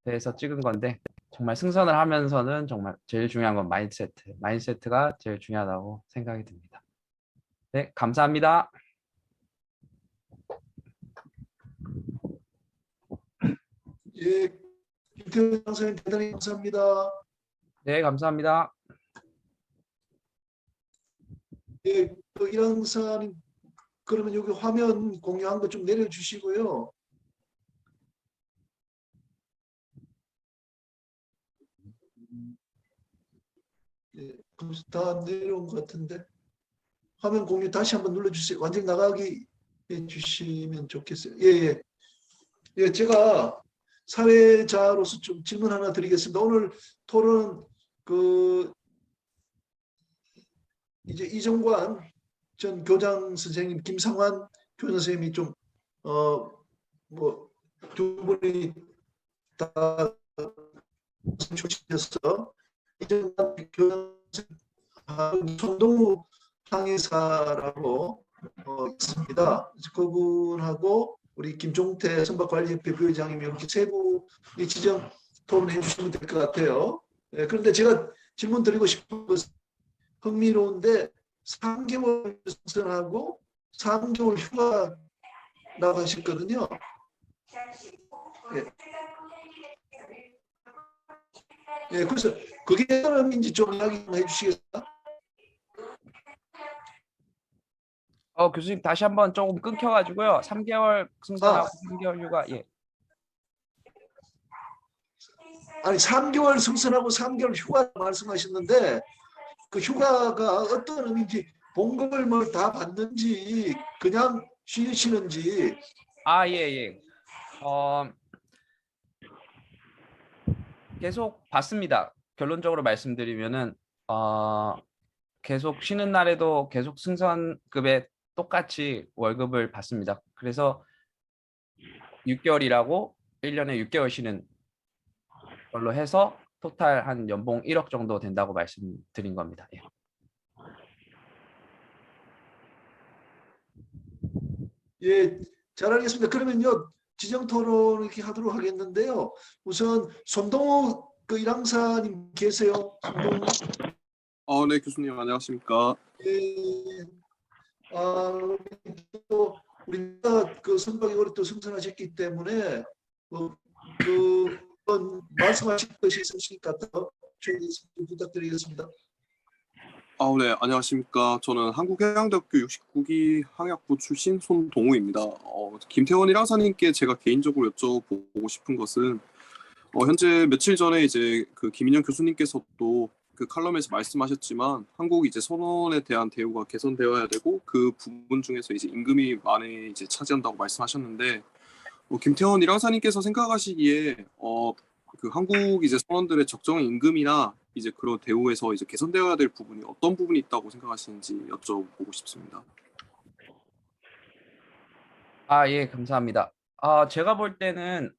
대에서 찍은 건데 정말 승선을 하면서는 정말 제일 중요한 건 마인드세트가 제일 중요하다고 생각이 듭니다. 네, 감사합니다. 예, 김태현 선생님 대단히 감사합니다. 네, 감사합니다. 예, 그 이랑사님 그러면 여기 화면 공유한 거 좀 내려주시고요. 예, 그래서 다 내려온 것 같은데 화면 공유 다시 한번 눌러주세요. 완전히 나가게 해주시면 좋겠어요. 예, 제가 사회자로서 좀 질문 하나 드리겠습니다. 오늘 토론 그 이제 이정관 전 교장 선생님, 김상환 교장 선생님이 좀 뭐 두 분이 다 출신이어서 이정관 교장 선생님, 손동우 항해사라고 있습니다. 그분하고 우리 김종태 선박관리협회 부회장님이 이렇게 세 분이 지정 토론해 주시면 될 것 같아요. 예, 그런데 제가 질문 드리고 싶은 것은 흥미로운데 3개월 승선하고 3개월 휴가라고 하셨거든요. 예. 예, 그래서 그게 사람인지 좀 이야기 좀 해주시겠어요? 교수님 다시 한번 조금 끊겨가지고요. 3개월 승선하고 3개월 휴가. 예. 아니 3개월 승선하고 3개월 휴가 말씀하셨는데 그 휴가가 어떤 의미인지 봉급을 뭐 다 받는지 그냥 쉬시는지. 예. 계속 받습니다. 결론적으로 말씀드리면은 계속 쉬는 날에도 계속 승선급에 똑같이 월급을 받습니다. 그래서 6개월이라고 1년에 6개월 쉬는 걸로 해서 토탈 한 연봉 1억 정도 된다고 말씀드린 겁니다. 예. 예, 잘 알겠습니다. 그러면요 지정 토론 이렇게 하도록 하겠는데요. 우선 손동호 그 일항사님 계세요. 손동호. 네, 교수님 안녕하십니까. 예, 또 우리가 그 선박이 올해 또 승선하셨기 때문에 말씀하실 것이 있으시니까 더 부탁드리겠습니다. 네, 안녕하십니까. 저는 한국해양대학교 69기 항해학부 출신 손동우입니다. 김태원 일항사님께 제가 개인적으로 여쭤보고 싶은 것은 현재 며칠 전에 이제 그 김인영 교수님께서도 그 칼럼에서 말씀하셨지만 한국 이제 선원에 대한 대우가 개선되어야 되고 그 부분 중에서 이제 임금이 많이 이제 차지한다고 말씀하셨는데 김태원 일항사님께서 생각하시기에 그 한국 이제 선원들의 적정 임금이나 이제 그런 대우에서 이제 개선되어야 될 부분이 어떤 부분이 있다고 생각하시는지 여쭤보고 싶습니다. 예, 감사합니다. 제가 볼 때는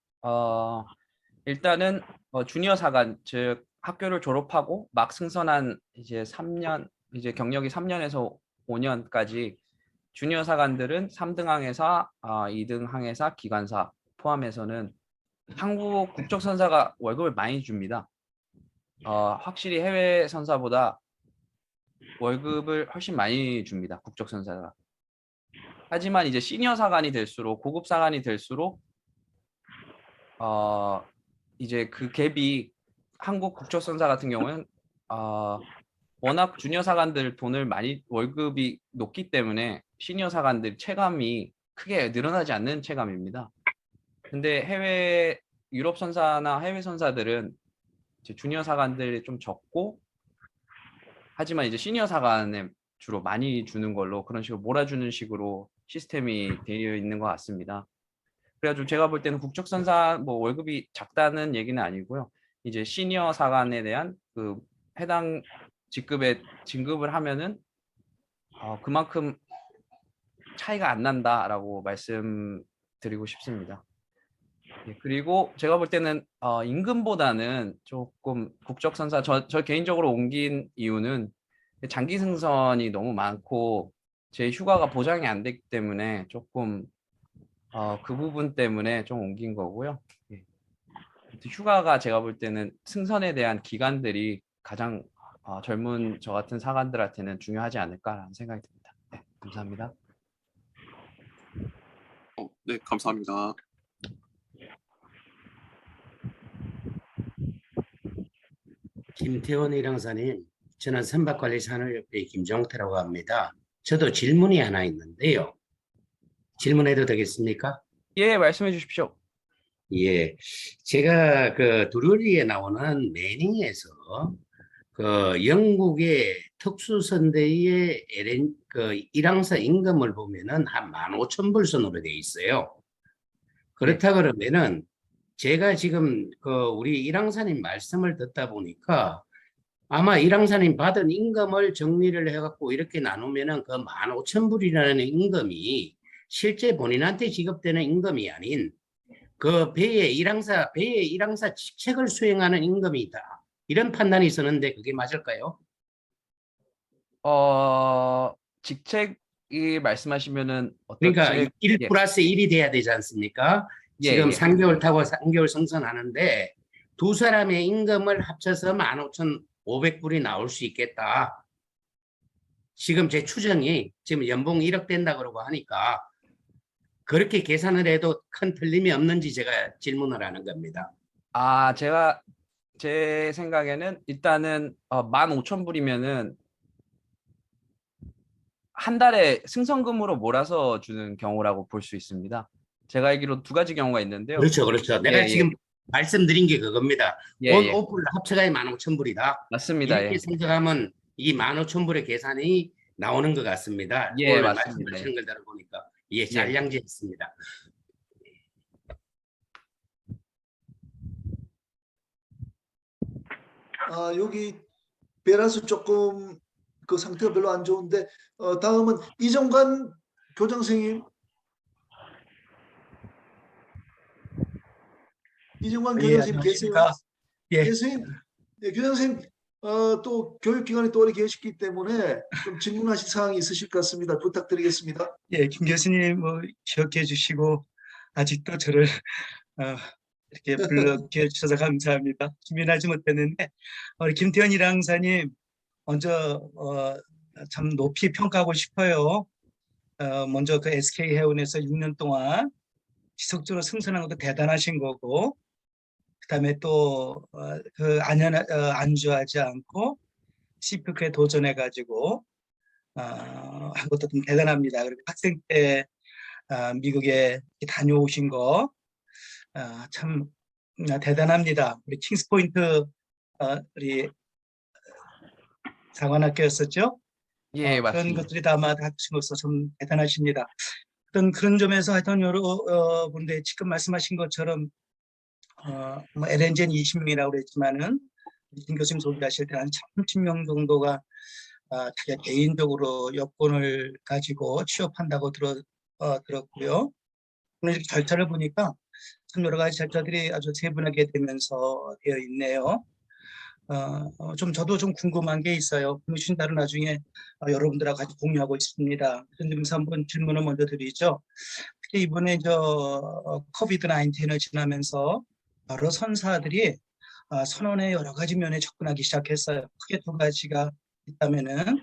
일단은 주니어 사관, 즉 학교를 졸업하고 막 승선한 이제 3년, 이제 경력이 3년에서 5년까지 주니어 사관들은 3등 항해사, 2등 항해사, 기관사 포함해서는 한국 국적 선사가 월급을 많이 줍니다. 확실히 해외 선사보다 월급을 훨씬 많이 줍니다. 국적 선사가. 하지만 이제 시니어 사관이 될수록, 고급 사관이 될수록 이제 그 갭이 한국 국적 선사 같은 경우는 워낙 주니어 사관들 돈을 많이 월급이 높기 때문에 시니어 사관들 체감이 크게 늘어나지 않는 체감입니다. 근데 해외 유럽 선사나 해외 선사들은 이제 주니어 사관들이 좀 적고 하지만 이제 시니어 사관에 주로 많이 주는 걸로 그런 식으로 몰아주는 식으로 시스템이 되어 있는 것 같습니다. 그래가지고 제가 볼 때는 국적 선사 뭐 월급이 작다는 얘기는 아니고요. 이제 시니어 사관에 대한 그 해당 직급에 진급을 하면은 그만큼 차이가 안 난다라고 말씀드리고 싶습니다. 예, 그리고 제가 볼 때는 임금보다는 조금 국적 선사 저 개인적으로 옮긴 이유는 장기 승선이 너무 많고 제 휴가가 보장이 안 되기 때문에 조금 그 부분 때문에 좀 옮긴 거고요. 예. 휴가가 제가 볼 때는 승선에 대한 기간들이 가장 젊은 저 같은 사관들한테는 중요하지 않을까라는 생각이 듭니다. 네, 감사합니다. 네, 감사합니다. 김태원 일행사님, 저는 선박관리산업협회 김종태라고 합니다. 저도 질문이 하나 있는데요. 질문해도 되겠습니까? 예, 말씀해 주십시오. 예, 제가 그 두루리에 나오는 매닝에서 그 영국의 특수선대의 그 일항사 임금을 보면은 한 15,000불 선으로 돼 있어요. 그렇다 그러면은 제가 지금 그 우리 일항사님 말씀을 듣다 보니까 아마 일항사님 받은 임금을 정리를 해갖고 이렇게 나누면은 그 15,000불이라는 임금이 실제 본인한테 지급되는 임금이 아닌 그 배의 일항사 직책을 수행하는 임금이다. 이런 판단이 있었는데 그게 맞을까요? 직책이 말씀하시면은 어떤 그러니까 직책? 1 예. 플러스 1이 돼야 되지 않습니까? 예, 지금 예. 3개월 타고 3개월 승선하는데 두 사람의 임금을 합쳐서 15,500불이 나올 수 있겠다. 지금 제 추정이 지금 연봉 1억 된다 그러고 하니까 그렇게 계산을 해도 큰 틀림이 없는지 제가 질문을 하는 겁니다. 제가 제 생각에는 일단은 15,000불이면은 한 달에 승선금으로 몰아서 주는 경우라고 볼 수 있습니다. 제가 알기로 두 가지 경우가 있는데요. 그렇죠, 그렇죠. 내가 예, 예. 지금 말씀드린 게 그겁니다. 예, 온 예. 5불 합쳐가야 15,000불이다. 맞습니다. 이렇게 예. 생각하면 이 15,000불의 계산이 나오는 것 같습니다. 예, 오늘 맞습니다. 말씀하시는 걸 들어보니까 예, 잘 양지했습니다. 여기 베라스 조금 그 상태가 별로 안 좋은데 다음은 이정관 교장 선생님. 이정관 교장 선생님 계세요? 예. 선생님, 네, 교장 선생님 또 교육기관에 또 오래 계셨기 때문에 좀 질문하실 사항이 있으실 것 같습니다. 부탁드리겠습니다. 예, 김 교수님 뭐 기억해 주시고 아직도 저를 이렇게 불러주셔서 주셔서 감사합니다. 준비하지 못했는데 우리 김태원 일항사님 먼저 참 높이 평가하고 싶어요. 먼저 그 SK 해운에서 6년 동안 지속적으로 승선한 것도 대단하신 거고, 그다음에 또 그 안주하지 않고 CPQ에 도전해가지고 한 것도 좀 대단합니다. 그리고 학생 때 미국에 다녀오신 거 참 대단합니다. 우리 킹스포인트 우리 상관학교였었죠. 예, 그런 맞습니다. 것들이 다 아마 하신 것으로 좀 대단하십니다. 그런 점에서 하여튼 여러분들 지금 말씀하신 것처럼 뭐 LNG는 20명이라고 그랬지만은 김 교수님 소개하실 때 한 30명 정도가 자기가 개인적으로 여권을 가지고 취업한다고 들었고요. 오늘 이렇게 절차를 보니까 참 여러 가지 절차들이 아주 세분하게 되면서 되어 있네요. 저도 좀 궁금한 게 있어요. 공신다를 나중에 여러분들하고 같이 공유하고 있습니다. 그런 점에서 한번 질문을 먼저 드리죠. 특히 이번에 코비드 19을 지나면서 여러 선사들이 선언의 여러 가지 면에 접근하기 시작했어요. 크게 두 가지가 있다면은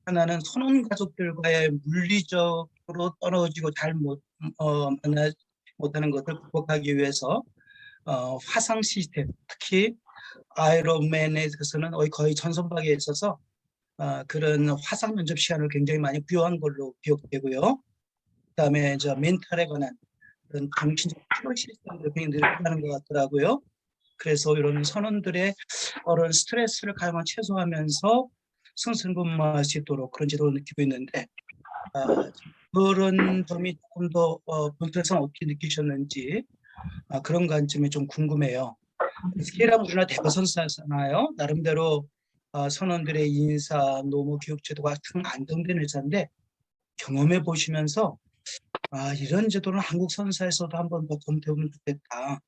하나는 선원 가족들과의 물리적으로 떨어지고 잘 만나지 못하는 것을 극복하기 위해서 화상 시스템, 특히 아이론맨에서는 거의 전선박에 있어서 그런 화상 면접 시간을 굉장히 많이 부여한 걸로 기억되고요. 그다음에 멘탈에 관한 그런 정신적 피로 시스템을 굉장히 늘어나는 것 같더라고요. 그래서 이런 선원들의 그런 스트레스를 가능한 최소화하면서 승승근무할 수 있도록 그런 지도를 느끼고 있는데 그런 점이 조금 더 본토에서는 어떻게 느끼셨는지 그런 관점이 좀 궁금해요. SK라면 우리나라 대거 선사잖아요. 나름대로 선원들의 인사, 노무 교육 제도가 참 안정된 회사인데 경험해 보시면서 이런 제도는 한국 선사에서도 한번 더 검토해보면 좋겠다.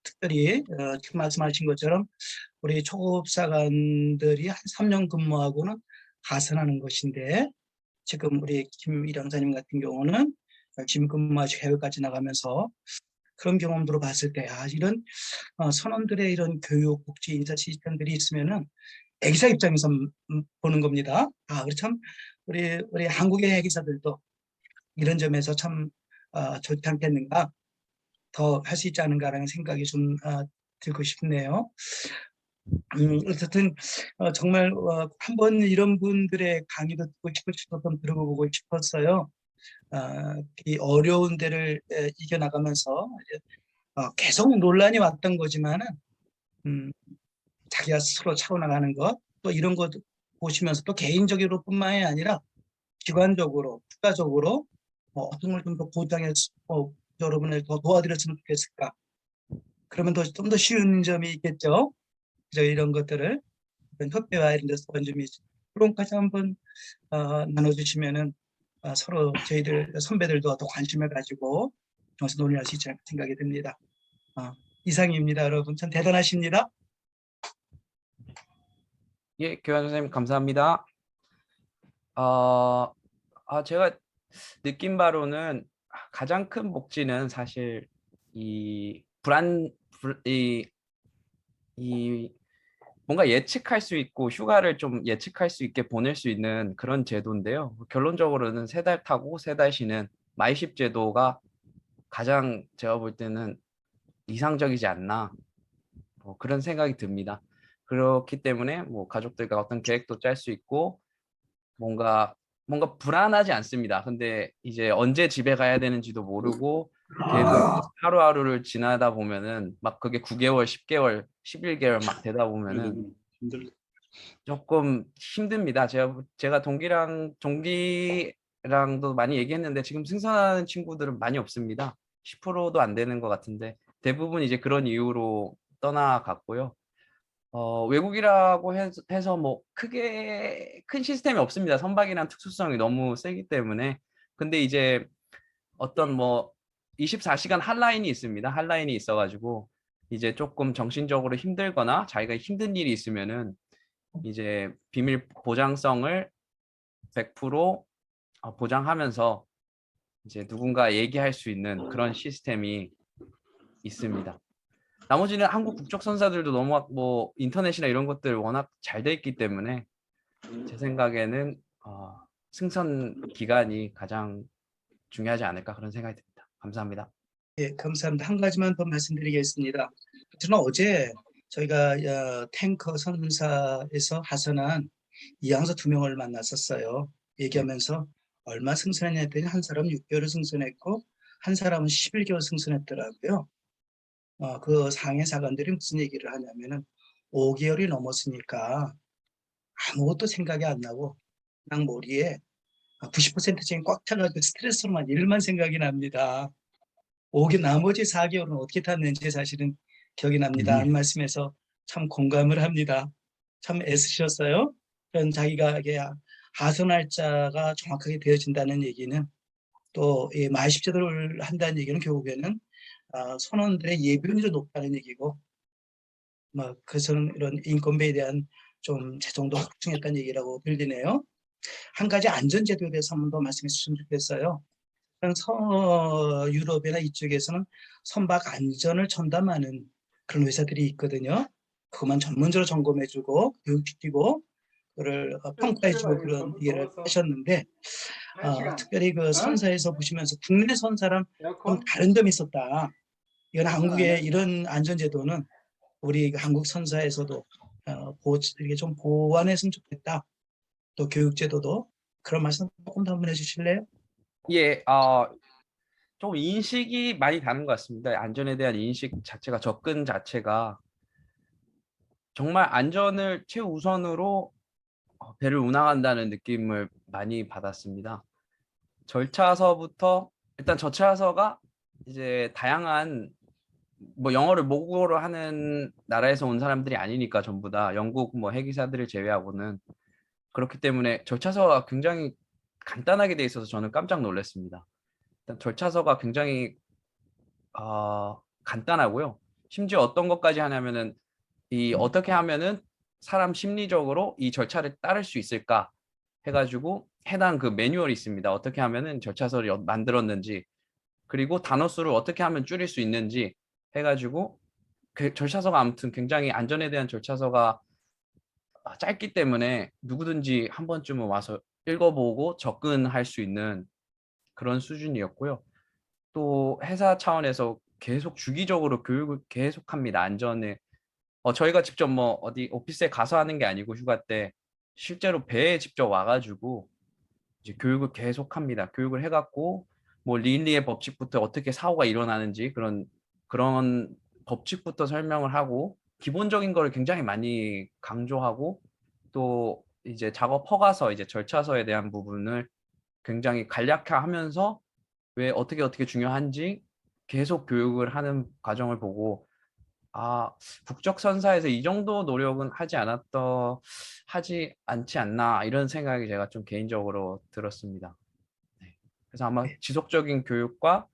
특별히 지금 말씀하신 것처럼 우리 초급사관들이 한 3년 근무하고는 하선하는 것인데 지금 우리 김 일양사님 같은 경우는 지금 근무하시고 해외까지 나가면서 그런 경험으로 봤을 때 이런 선원들의 이런 교육, 복지, 인사 시스템들이 있으면은 애기사 입장에서 보는 겁니다. 그렇 참 우리 한국의 애기사들도 이런 점에서 참 좋지 않겠는가, 더 할 수 있지 않은가라는 생각이 좀 들고 싶네요. 어쨌든 정말 한번 이런 분들의 강의도 듣고 싶어서 들어보고 싶었어요. 이 어려운 데를 이겨나가면서 계속 논란이 왔던 거지만은 자기가 스스로 차고나가는 것, 또 이런 것 보시면서 또 개인적으로 뿐만이 아니라 기관적으로, 국가적으로 어떤 걸 좀 더 보장해서 여러분을 더 도와드렸으면 좋겠을까. 그러면 좀 더 쉬운 점이 있겠죠. 그래서 이런 것들을 협회와 이런 데서 좀 토론까지 한번 나눠주시면은 서로 저희들 선배들도 더 관심을 가지고 논의할 수 있지 않을까 생각이 듭니다. 이상입니다. 여러분 참 대단하십니다. 예, 교환 선생님 감사합니다. 제가 느낀 바로는 가장 큰 목지는 사실 이 뭔가 예측할 수 있고 휴가를 좀 예측할 수 있게 보낼 수 있는 그런 제도인데요. 결론적으로는 3달 타고 3달 쉬는 마이십 제도가 가장 제가 볼 때는 이상적이지 않나, 그런 생각이 듭니다. 그렇기 때문에 가족들과 어떤 계획도 짤 수 있고 뭔가 불안하지 않습니다. 근데 이제 언제 집에 가야 되는지도 모르고 계속 하루하루를 지나다 보면은 막 그게 9개월, 10개월, 11개월 막 되다 보면은 조금 힘듭니다. 제가 동기랑도 많이 얘기했는데 지금 승선하는 친구들은 많이 없습니다. 10%도 안 되는 것 같은데 대부분 이제 그런 이유로 떠나갔고요. 외국이라고 해서 뭐 크게 큰 시스템이 없습니다. 선박이란 특수성이 너무 세기 때문에. 근데 이제 어떤 24시간 핫라인이 있습니다. 핫라인이 있어가지고 이제 조금 정신적으로 힘들거나 자기가 힘든 일이 있으면은 이제 비밀 보장성을 100% 보장하면서 이제 누군가 얘기할 수 있는 그런 시스템이 있습니다. 나머지는 한국 국적 선사들도 너무 인터넷이나 이런 것들 워낙 잘 돼 있기 때문에 제 생각에는 승선 기간이 가장 중요하지 않을까 그런 생각이 듭니다. 감사합니다. 예, 감사합니다. 한 가지만 더 말씀드리겠습니다. 저는 어제 저희가 탱커 선사에서 하선한 이항사 2명을 만났었어요. 얘기하면서 얼마 승선했더니 한 사람은 6개월을 승선했고 한 사람은 11개월 승선했더라고요. 그 상해 사관들이 무슨 얘기를 하냐면은 5개월이 넘었으니까 아무것도 생각이 안 나고 그냥 머리에 90%쯤 꽉 차가지고 스트레스로만 일만 생각이 납니다. 나머지 4개월은 어떻게 탔는지 사실은 기억이 납니다. 이 말씀에서 참 공감을 합니다. 참 애쓰셨어요. 그런 자기가 하선 날짜가 정확하게 되어진다는 얘기는 또 마이십 제도를 한다는 얘기는 결국에는 선원들의 예비율이 높다는 얘기고, 그것은 이런 인건비에 대한 좀 재정도 확충했다는 얘기라고 들리네요. 한 가지 안전제도에 대해서 한 번 더 말씀해 주시면 좋겠어요. 유럽이나 이쪽에서는 선박 안전을 전담하는 그런 회사들이 있거든요. 그것만 전문적으로 점검해주고 교육시키고 그를 평가해주고 그런 일을 하셨는데 특별히 그 선사에서 보시면서 국내 선사랑 좀 다른 점이 있었다. 이건 한국의 이런 안전제도는 우리 한국 선사에서도 이렇게 좀 보완했으면 좋겠다. 또 교육제도도 그런 말씀 조금 더 한번 해주실래요? 예, 좀 인식이 많이 다른 것 같습니다. 안전에 대한 인식 자체가, 접근 자체가 정말 안전을 최우선으로 배를 운항한다는 느낌을 많이 받았습니다. 절차서부터 일단 저차서가 이제 다양한 영어를 모국어로 하는 나라에서 온 사람들이 아니니까 전부 다 영국 해기사들을 제외하고는 그렇기 때문에 절차서가 굉장히 간단하게 돼 있어서 저는 깜짝 놀랐습니다. 일단 절차서가 굉장히 간단하고요. 심지어 어떤 것까지 하냐면은 이 어떻게 하면은 사람 심리적으로 이 절차를 따를 수 있을까 해가지고 해당 그 매뉴얼이 있습니다. 어떻게 하면은 절차서를 만들었는지, 그리고 단어 수를 어떻게 하면 줄일 수 있는지 해가지고 그 절차서가 아무튼 굉장히 안전에 대한 절차서가 짧기 때문에 누구든지 한 번쯤은 와서 읽어보고 접근할 수 있는 그런 수준이었고요. 또 회사 차원에서 계속 주기적으로 교육을 계속합니다. 안전에. 저희가 직접 뭐 어디 오피스에 가서 하는 게 아니고 휴가 때 실제로 배에 직접 와가지고 이제 교육을 계속합니다. 교육을 해갖고 뭐 린리의 법칙부터 어떻게 사고가 일어나는지 그런 법칙부터 설명을 하고 기본적인 거를 굉장히 많이 강조하고, 또 이제 작업 허가서 이제 절차서에 대한 부분을 굉장히 간략화하면서 왜 어떻게 중요한지 계속 교육을 하는 과정을 보고, 국적선사에서 이 정도 노력은 하지 않지 않나 이런 생각이 제가 좀 개인적으로 들었습니다. 네. 그래서 아마 지속적인 교육과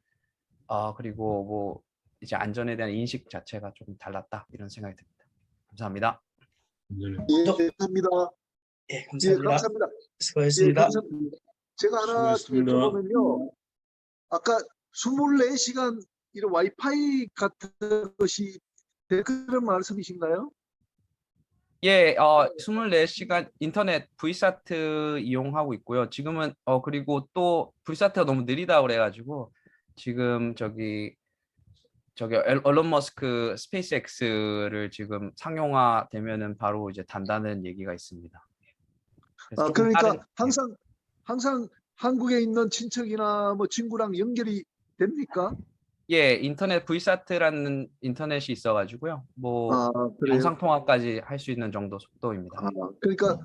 그리고 뭐 이제 안전에 대한 인식 자체가 좀 달랐다 이런 생각이 듭니다. 감사합니다. 네. 감사합니다. 예, 예, 감사합니다. 감사합니다. 예, 수고하셨습니다. 감사합니다. 제가 하나 수고했습니다. 여쭤보면요. 아까 24시간 이런 와이파이 같은 것이 그런 말씀이신가요? 예, 24시간 인터넷 V사트 이용하고 있고요. 지금은 그리고 또 V사트가 너무 느리다 그래가지고 지금 저기 얼론 머스크 스페이스X를 지금 상용화 되면은 바로 이제 단다는 얘기가 있습니다. 그래서 조금 그러니까 빠른- 항상 한국에 있는 친척이나 뭐 친구랑 연결이 됩니까? 예, 인터넷 V사트라는 인터넷이 있어가지고요. 뭐 그래요? 영상 통화까지 할 수 있는 정도 속도입니다. 그러니까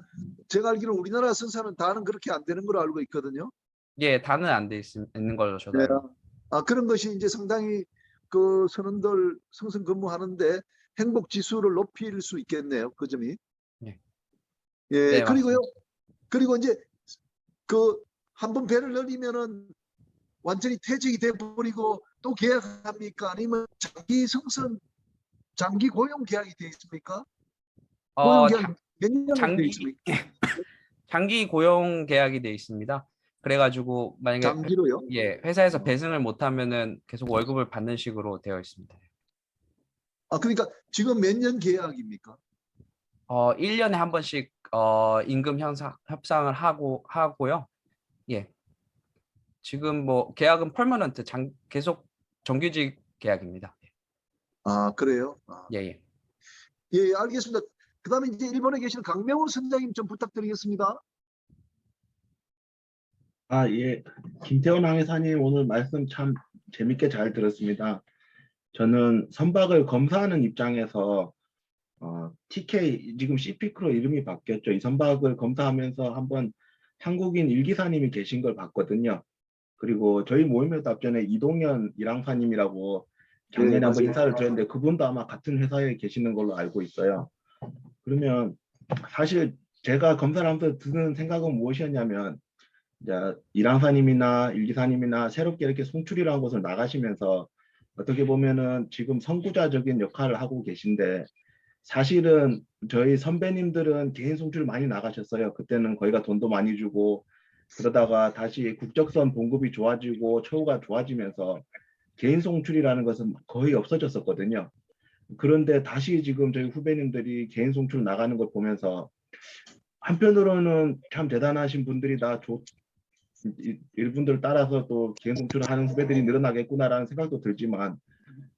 제가 알기로는 우리나라 선사는 다는 그렇게 안 되는 걸로 알고 있거든요. 예, 다는 안 돼 있는 걸로 저도 네. 알고. 그런 것이 이제 상당히 그 선원들 성성 근무하는데 행복 지수를 높일 수 있겠네요. 그 점이. 예. 예, 네, 그리고요. 맞습니다. 그리고 이제 그 한 번 배를 늘리면은 완전히 퇴직이 돼 버리고 또 계약합니까? 아니면 장기 고용 계약이 돼 있습니까? 고용 계약 몇 년을 돼 장기 있습니까? 장기 고용 계약이 돼 있습니다. 그래가지고 만약에 장기로요? 회사에서 배승을 못하면은 계속 월급을 받는 식으로 되어 있습니다. 그러니까 지금 몇 년 계약입니까? 1년에 한 번씩 임금 협상을 하고요. 예. 지금 뭐 계약은 퍼머넌트 계속 정규직 계약입니다. 그래요? 예. 예, 알겠습니다. 그다음에 이제 일본에 계시는 강명호 선장님 좀 부탁드리겠습니다. 예. 김태원 항해사님 오늘 말씀 참 재밌게 잘 들었습니다. 저는 선박을 검사하는 입장에서 TK 지금 CP크로 이름이 바뀌었죠. 이 선박을 검사하면서 한번 한국인 일기사님이 계신 걸 봤거든요. 그리고 저희 모임에도 앞전에 이동현 일항사님이라고 작년에 네, 한번 맞아요. 인사를 드렸는데 그분도 아마 같은 회사에 계시는 걸로 알고 있어요. 그러면 사실 제가 검사를 하면서 드는 생각은 무엇이었냐면 이제 일항사님이나 일기사님이나 새롭게 이렇게 송출이라는 곳을 나가시면서 어떻게 보면은 지금 선구자적인 역할을 하고 계신데 사실은 저희 선배님들은 개인 송출 많이 나가셨어요. 그때는 거기가 돈도 많이 주고 그러다가 다시 국적선 봉급이 좋아지고 처우가 좋아지면서 개인 송출이라는 것은 거의 없어졌었거든요. 그런데 다시 지금 저희 후배님들이 개인 송출 나가는 걸 보면서 한편으로는 참 대단하신 분들이 이분들 따라서 또 개인 송출을 하는 후배들이 늘어나겠구나라는 생각도 들지만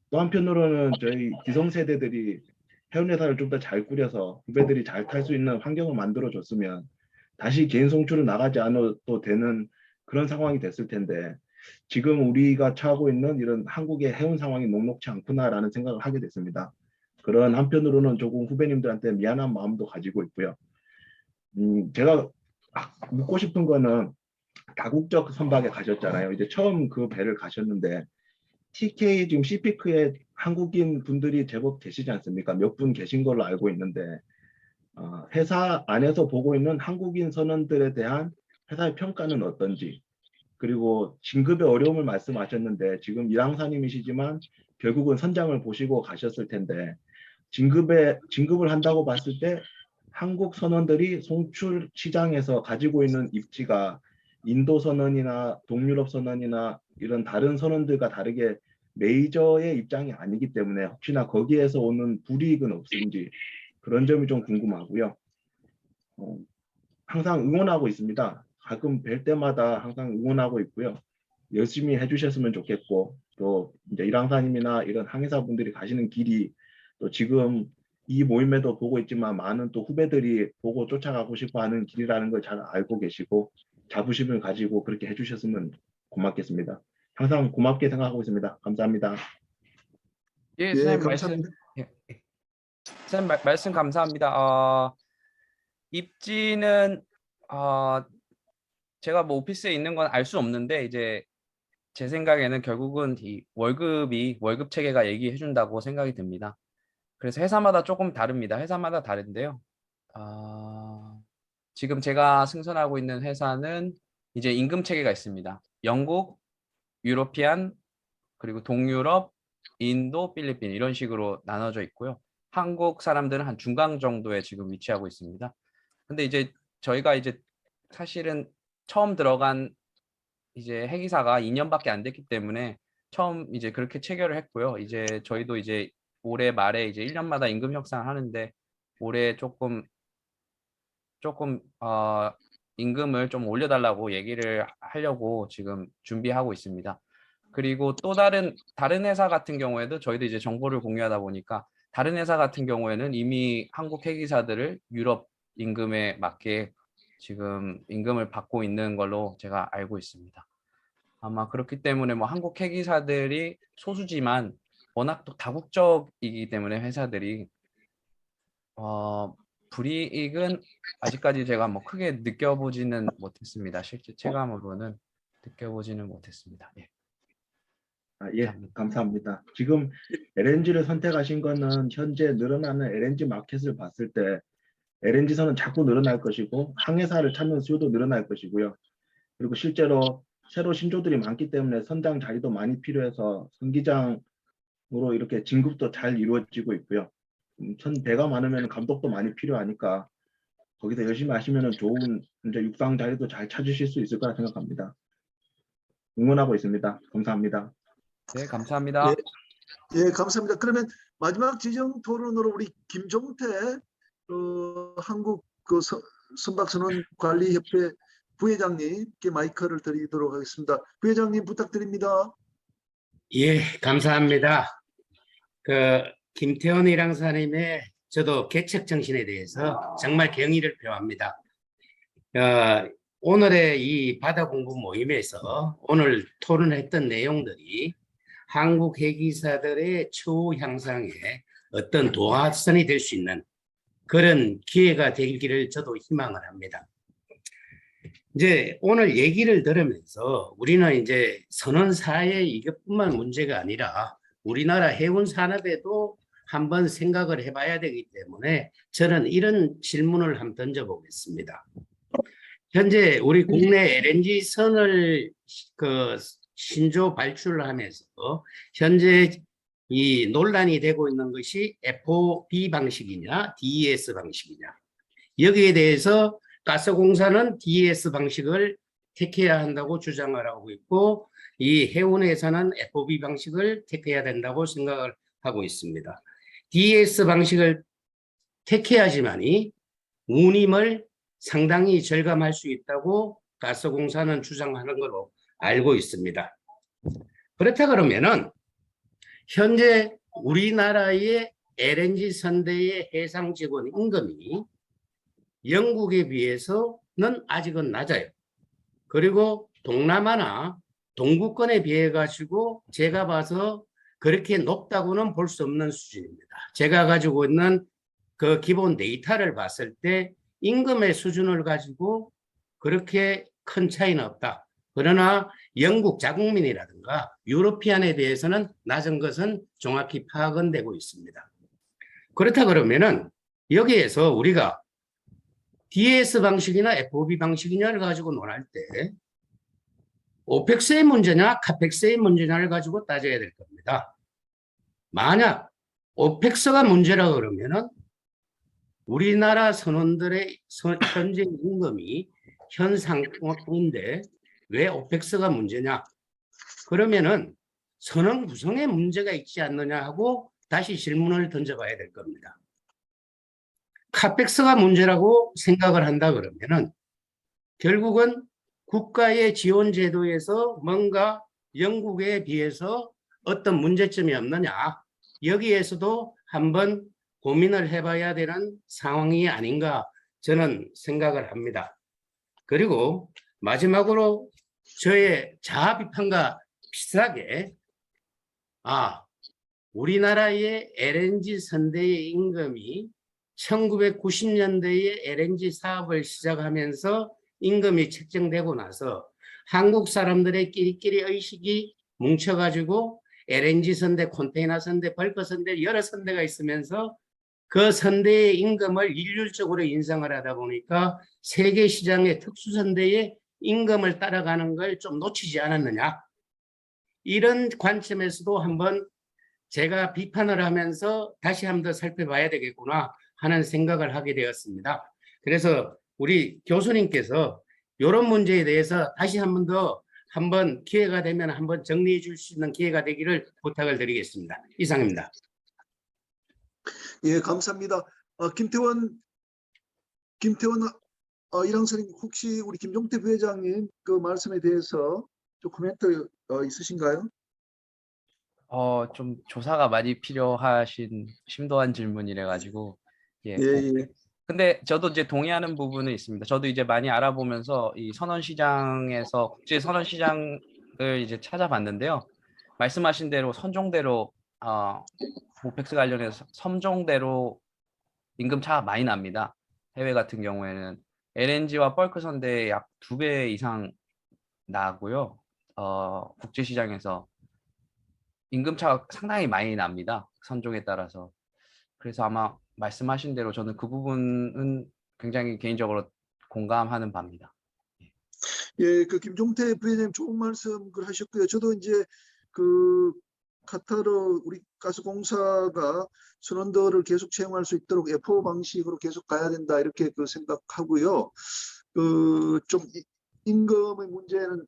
또 한편으로는 저희 기성세대들이 해운회사를 좀 더 잘 꾸려서 후배들이 잘 탈 수 있는 환경을 만들어줬으면 다시 개인 송출을 나가지 않아도 되는 그런 상황이 됐을 텐데 지금 우리가 처하고 있는 이런 한국의 해운 상황이 녹록치 않구나라는 생각을 하게 됐습니다. 그런 한편으로는 조금 후배님들한테 미안한 마음도 가지고 있고요. 제가 묻고 싶은 거는 다국적 선박에 가셨잖아요. 이제 처음 그 배를 가셨는데 TK 지금 CP크에 한국인 분들이 제법 계시지 않습니까? 몇 분 계신 걸로 알고 있는데 회사 안에서 보고 있는 한국인 선원들에 대한 회사의 평가는 어떤지, 그리고 진급의 어려움을 말씀하셨는데 지금 이랑사님이시지만 결국은 선장을 보시고 가셨을 텐데 진급을 한다고 봤을 때 한국 선원들이 송출 시장에서 가지고 있는 입지가 인도 선원이나 동유럽 선원이나 이런 다른 선원들과 다르게 메이저의 입장이 아니기 때문에 혹시나 거기에서 오는 불이익은 없은지 그런 점이 좀 궁금하고요. 항상 응원하고 있습니다. 가끔 뵐 때마다 항상 응원하고 있고요. 열심히 해주셨으면 좋겠고 또 이제 이랑사님이나 이런 항해사분들이 가시는 길이 또 지금 이 모임에도 보고 있지만 많은 또 후배들이 보고 쫓아가고 싶어하는 길이라는 걸 잘 알고 계시고 자부심을 가지고 그렇게 해주셨으면 고맙겠습니다. 항상 고맙게 생각하고 있습니다. 감사합니다. 예, 예, 선생님 감사합니다. 선생님 말씀 감사합니다. 입지는 제가 뭐 오피스에 있는 건 알 수 없는데 이제 제 생각에는 결국은 이 월급 체계가 얘기해 준다고 생각이 듭니다. 그래서 회사마다 조금 다릅니다. 회사마다 다른데요. 지금 제가 승선하고 있는 회사는 이제 임금 체계가 있습니다. 영국, 유로피안, 그리고 동유럽, 인도, 필리핀 이런 식으로 나눠져 있고요. 한국 사람들은 한 중간 정도에 지금 위치하고 있습니다. 근데 이제 저희가 이제 사실은 처음 들어간 이제 해기사가 2년밖에 안 됐기 때문에 처음 이제 그렇게 체결을 했고요. 이제 저희도 이제 올해 말에 이제 1년마다 임금 협상을 하는데 올해 조금 임금을 좀 올려달라고 얘기를 하려고 지금 준비하고 있습니다. 그리고 또 다른 회사 같은 경우에도 저희도 이제 정보를 공유하다 보니까 다른 회사 같은 경우에는 이미 한국 해기사들을 유럽 임금에 맞게 지금 임금을 받고 있는 걸로 제가 알고 있습니다. 아마 그렇기 때문에 뭐 한국 해기사들이 소수지만 워낙 또 다국적이기 때문에 회사들이 불이익은 아직까지 제가 뭐 크게 느껴보지는 못했습니다. 실제 체감으로는 느껴보지는 못했습니다. 예. 예, 감사합니다. 지금 LNG를 선택하신 거는 현재 늘어나는 LNG 마켓을 봤을 때 LNG선은 자꾸 늘어날 것이고 항해사를 찾는 수요도 늘어날 것이고요. 그리고 실제로 새로 신조들이 많기 때문에 선장 자리도 많이 필요해서 선기장으로 이렇게 진급도 잘 이루어지고 있고요. 배가 많으면 감독도 많이 필요하니까 거기서 열심히 하시면 좋은 이제 육상 자리도 잘 찾으실 수 있을 거라 생각합니다. 응원하고 있습니다. 감사합니다. 네, 감사합니다. 예, 감사합니다. 그러면 마지막 지정 토론으로 우리 김종태 한국 선박선원 관리협회 부회장님께 마이크를 드리도록 하겠습니다. 부회장님 부탁드립니다. 예, 감사합니다. 김태원 일항사님의 저도 개척 정신에 대해서 정말 경의를 표합니다. 오늘의 이 바다 공부 모임에서 오늘 토론했던 내용들이 한국 해기사들의 처우 향상에 어떤 도화선이 될 수 있는 그런 기회가 되기를 저도 희망을 합니다. 이제 오늘 얘기를 들으면서 우리는 이제 선원사회 이것뿐만 문제가 아니라 우리나라 해운 산업에도 한번 생각을 해봐야 되기 때문에 저는 이런 질문을 한번 던져보겠습니다. 현재 우리 국내 LNG 선을 신조 발주를 하면서 현재 이 논란이 되고 있는 것이 FOB 방식이냐 DES 방식이냐, 여기에 대해서 가스공사는 DES 방식을 택해야 한다고 주장을 하고 있고 이 해운회사는 FOB 방식을 택해야 된다고 생각을 하고 있습니다. DES 방식을 택해야지만이 운임을 상당히 절감할 수 있다고 가스공사는 주장하는 걸로 알고 있습니다. 그렇다 그러면은 현재 우리나라의 LNG 선대의 해상 직원 임금이 영국에 비해서는 아직은 낮아요. 그리고 동남아나 동구권에 비해 가지고 제가 봐서 그렇게 높다고는 볼 수 없는 수준입니다. 제가 가지고 있는 그 기본 데이터를 봤을 때 임금의 수준을 가지고 그렇게 큰 차이는 없다. 그러나 영국 자국민이라든가 유로피안에 대해서는 낮은 것은 정확히 파악은 되고 있습니다. 그렇다 그러면은 여기에서 우리가 DES 방식이나 FOB 방식이냐를 가지고 논할 때 오펙스의 문제냐 카펙스의 문제냐를 가지고 따져야 될 겁니다. 만약 오펙스가 문제라 그러면은 우리나라 선원들의 현재 임금이 현 상황인데 왜 오펙스가 문제냐? 그러면은 선원 구성에 문제가 있지 않느냐 하고 다시 질문을 던져봐야 될 겁니다. 카펙스가 문제라고 생각을 한다 그러면은 결국은 국가의 지원 제도에서 뭔가 영국에 비해서 어떤 문제점이 없느냐, 여기에서도 한번 고민을 해봐야 되는 상황이 아닌가 저는 생각을 합니다. 그리고 마지막으로 저의 자아 비판과 비슷하게 우리나라의 LNG 선대의 임금이 1990년대에 LNG 사업을 시작하면서 임금이 책정되고 나서 한국 사람들의 끼리끼리 의식이 뭉쳐가지고 LNG 선대, 컨테이너 선대, 벌크 선대 여러 선대가 있으면서 그 선대의 임금을 일률적으로 인상을 하다 보니까 세계 시장의 특수 선대의 임금을 따라가는 걸 좀 놓치지 않았느냐. 이런 관점에서도 한번 제가 비판을 하면서 다시 한번 더 살펴봐야 되겠구나 하는 생각을 하게 되었습니다. 그래서 우리 교수님께서 이런 문제에 대해서 다시 한번 더 기회가 되면 한번 정리해 줄 수 있는 기회가 되기를 부탁을 드리겠습니다. 이상입니다. 예, 감사합니다. 김태원 이랑선님, 혹시 우리 김종태 부회장님 그 말씀에 대해서 좀 코멘트 있으신가요? 좀 조사가 많이 필요하신 심도한 질문이래 가지고 예. 예. 근데 저도 이제 동의하는 부분은 있습니다. 저도 이제 많이 알아보면서 이 선원시장에서 국제 선원시장을 이제 찾아봤는데요. 말씀하신 대로 선종대로 오펙스 관련해서 섬종대로 임금 차가 많이 납니다. 해외 같은 경우에는 LNG와 벌크 선대 약 2배 이상 나고요. 국제 시장에서 임금 차가 상당히 많이 납니다. 선종에 따라서. 그래서 아마 말씀하신 대로 저는 그 부분은 굉장히 개인적으로 공감하는 바입니다. 예, 그 김종태 부회장님 좋은 말씀 하셨고요. 저도 이제 그 카타르 우리 가스공사가 선원들을 계속 채용할 수 있도록 F4 방식으로 계속 가야 된다 이렇게 그 생각하고요. 그 좀 임금의 문제는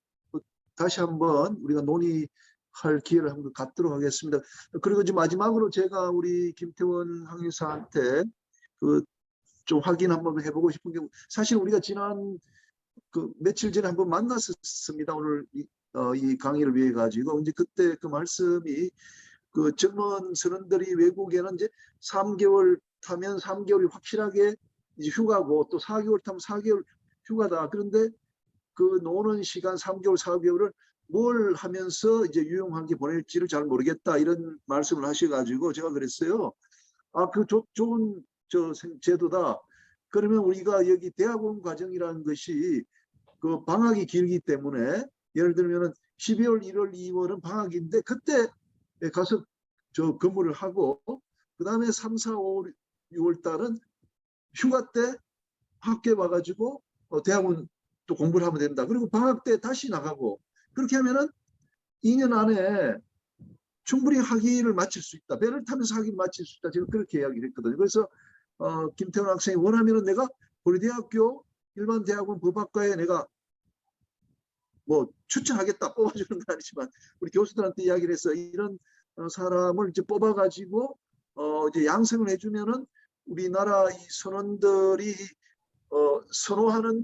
다시 한번 우리가 논의할 기회를 한번 갖도록 하겠습니다. 그리고 이제 마지막으로 제가 우리 김태원 항해사한테 그 좀 확인 한번 해보고 싶은 게, 사실 우리가 지난 그 며칠 전에 한번 만났었습니다. 오늘 이 강의를 위해 가지고 이제 그때 그 말씀이 그 젊은 선원들이 외국에는 이제 3개월 타면 3개월이 확실하게 이제 휴가고 또 4개월 타면 4개월 휴가다. 그런데 그 노는 시간 3개월, 4개월을 뭘 하면서 이제 유용하게 보낼지를 잘 모르겠다 이런 말씀을 하셔가지고 제가 그랬어요. 그 좋은 제도다. 그러면 우리가 여기 대학원 과정이라는 것이 그 방학이 길기 때문에 예를 들면은 12월, 1월, 2월은 방학인데 그때 가서 근무를 하고 그 다음에 3, 4, 5, 6월 달은 휴가 때 학교에 와가지고 대학원 또 공부를 하면 된다. 그리고 방학 때 다시 나가고 그렇게 하면은 2년 안에 충분히 학위를 마칠 수 있다. 배를 타면서 학위를 마칠 수 있다. 제가 그렇게 이야기를 했거든요. 그래서 김태원 학생이 원하면은 내가 고려대학교 일반 대학원 법학과에 내가 뭐 추천하겠다, 뽑아주는 건 아니지만 우리 교수들한테 이야기를 해서 이런 사람을 이제 뽑아가지고 이제 양성을 해주면은 우리나라 이 선원들이 선호하는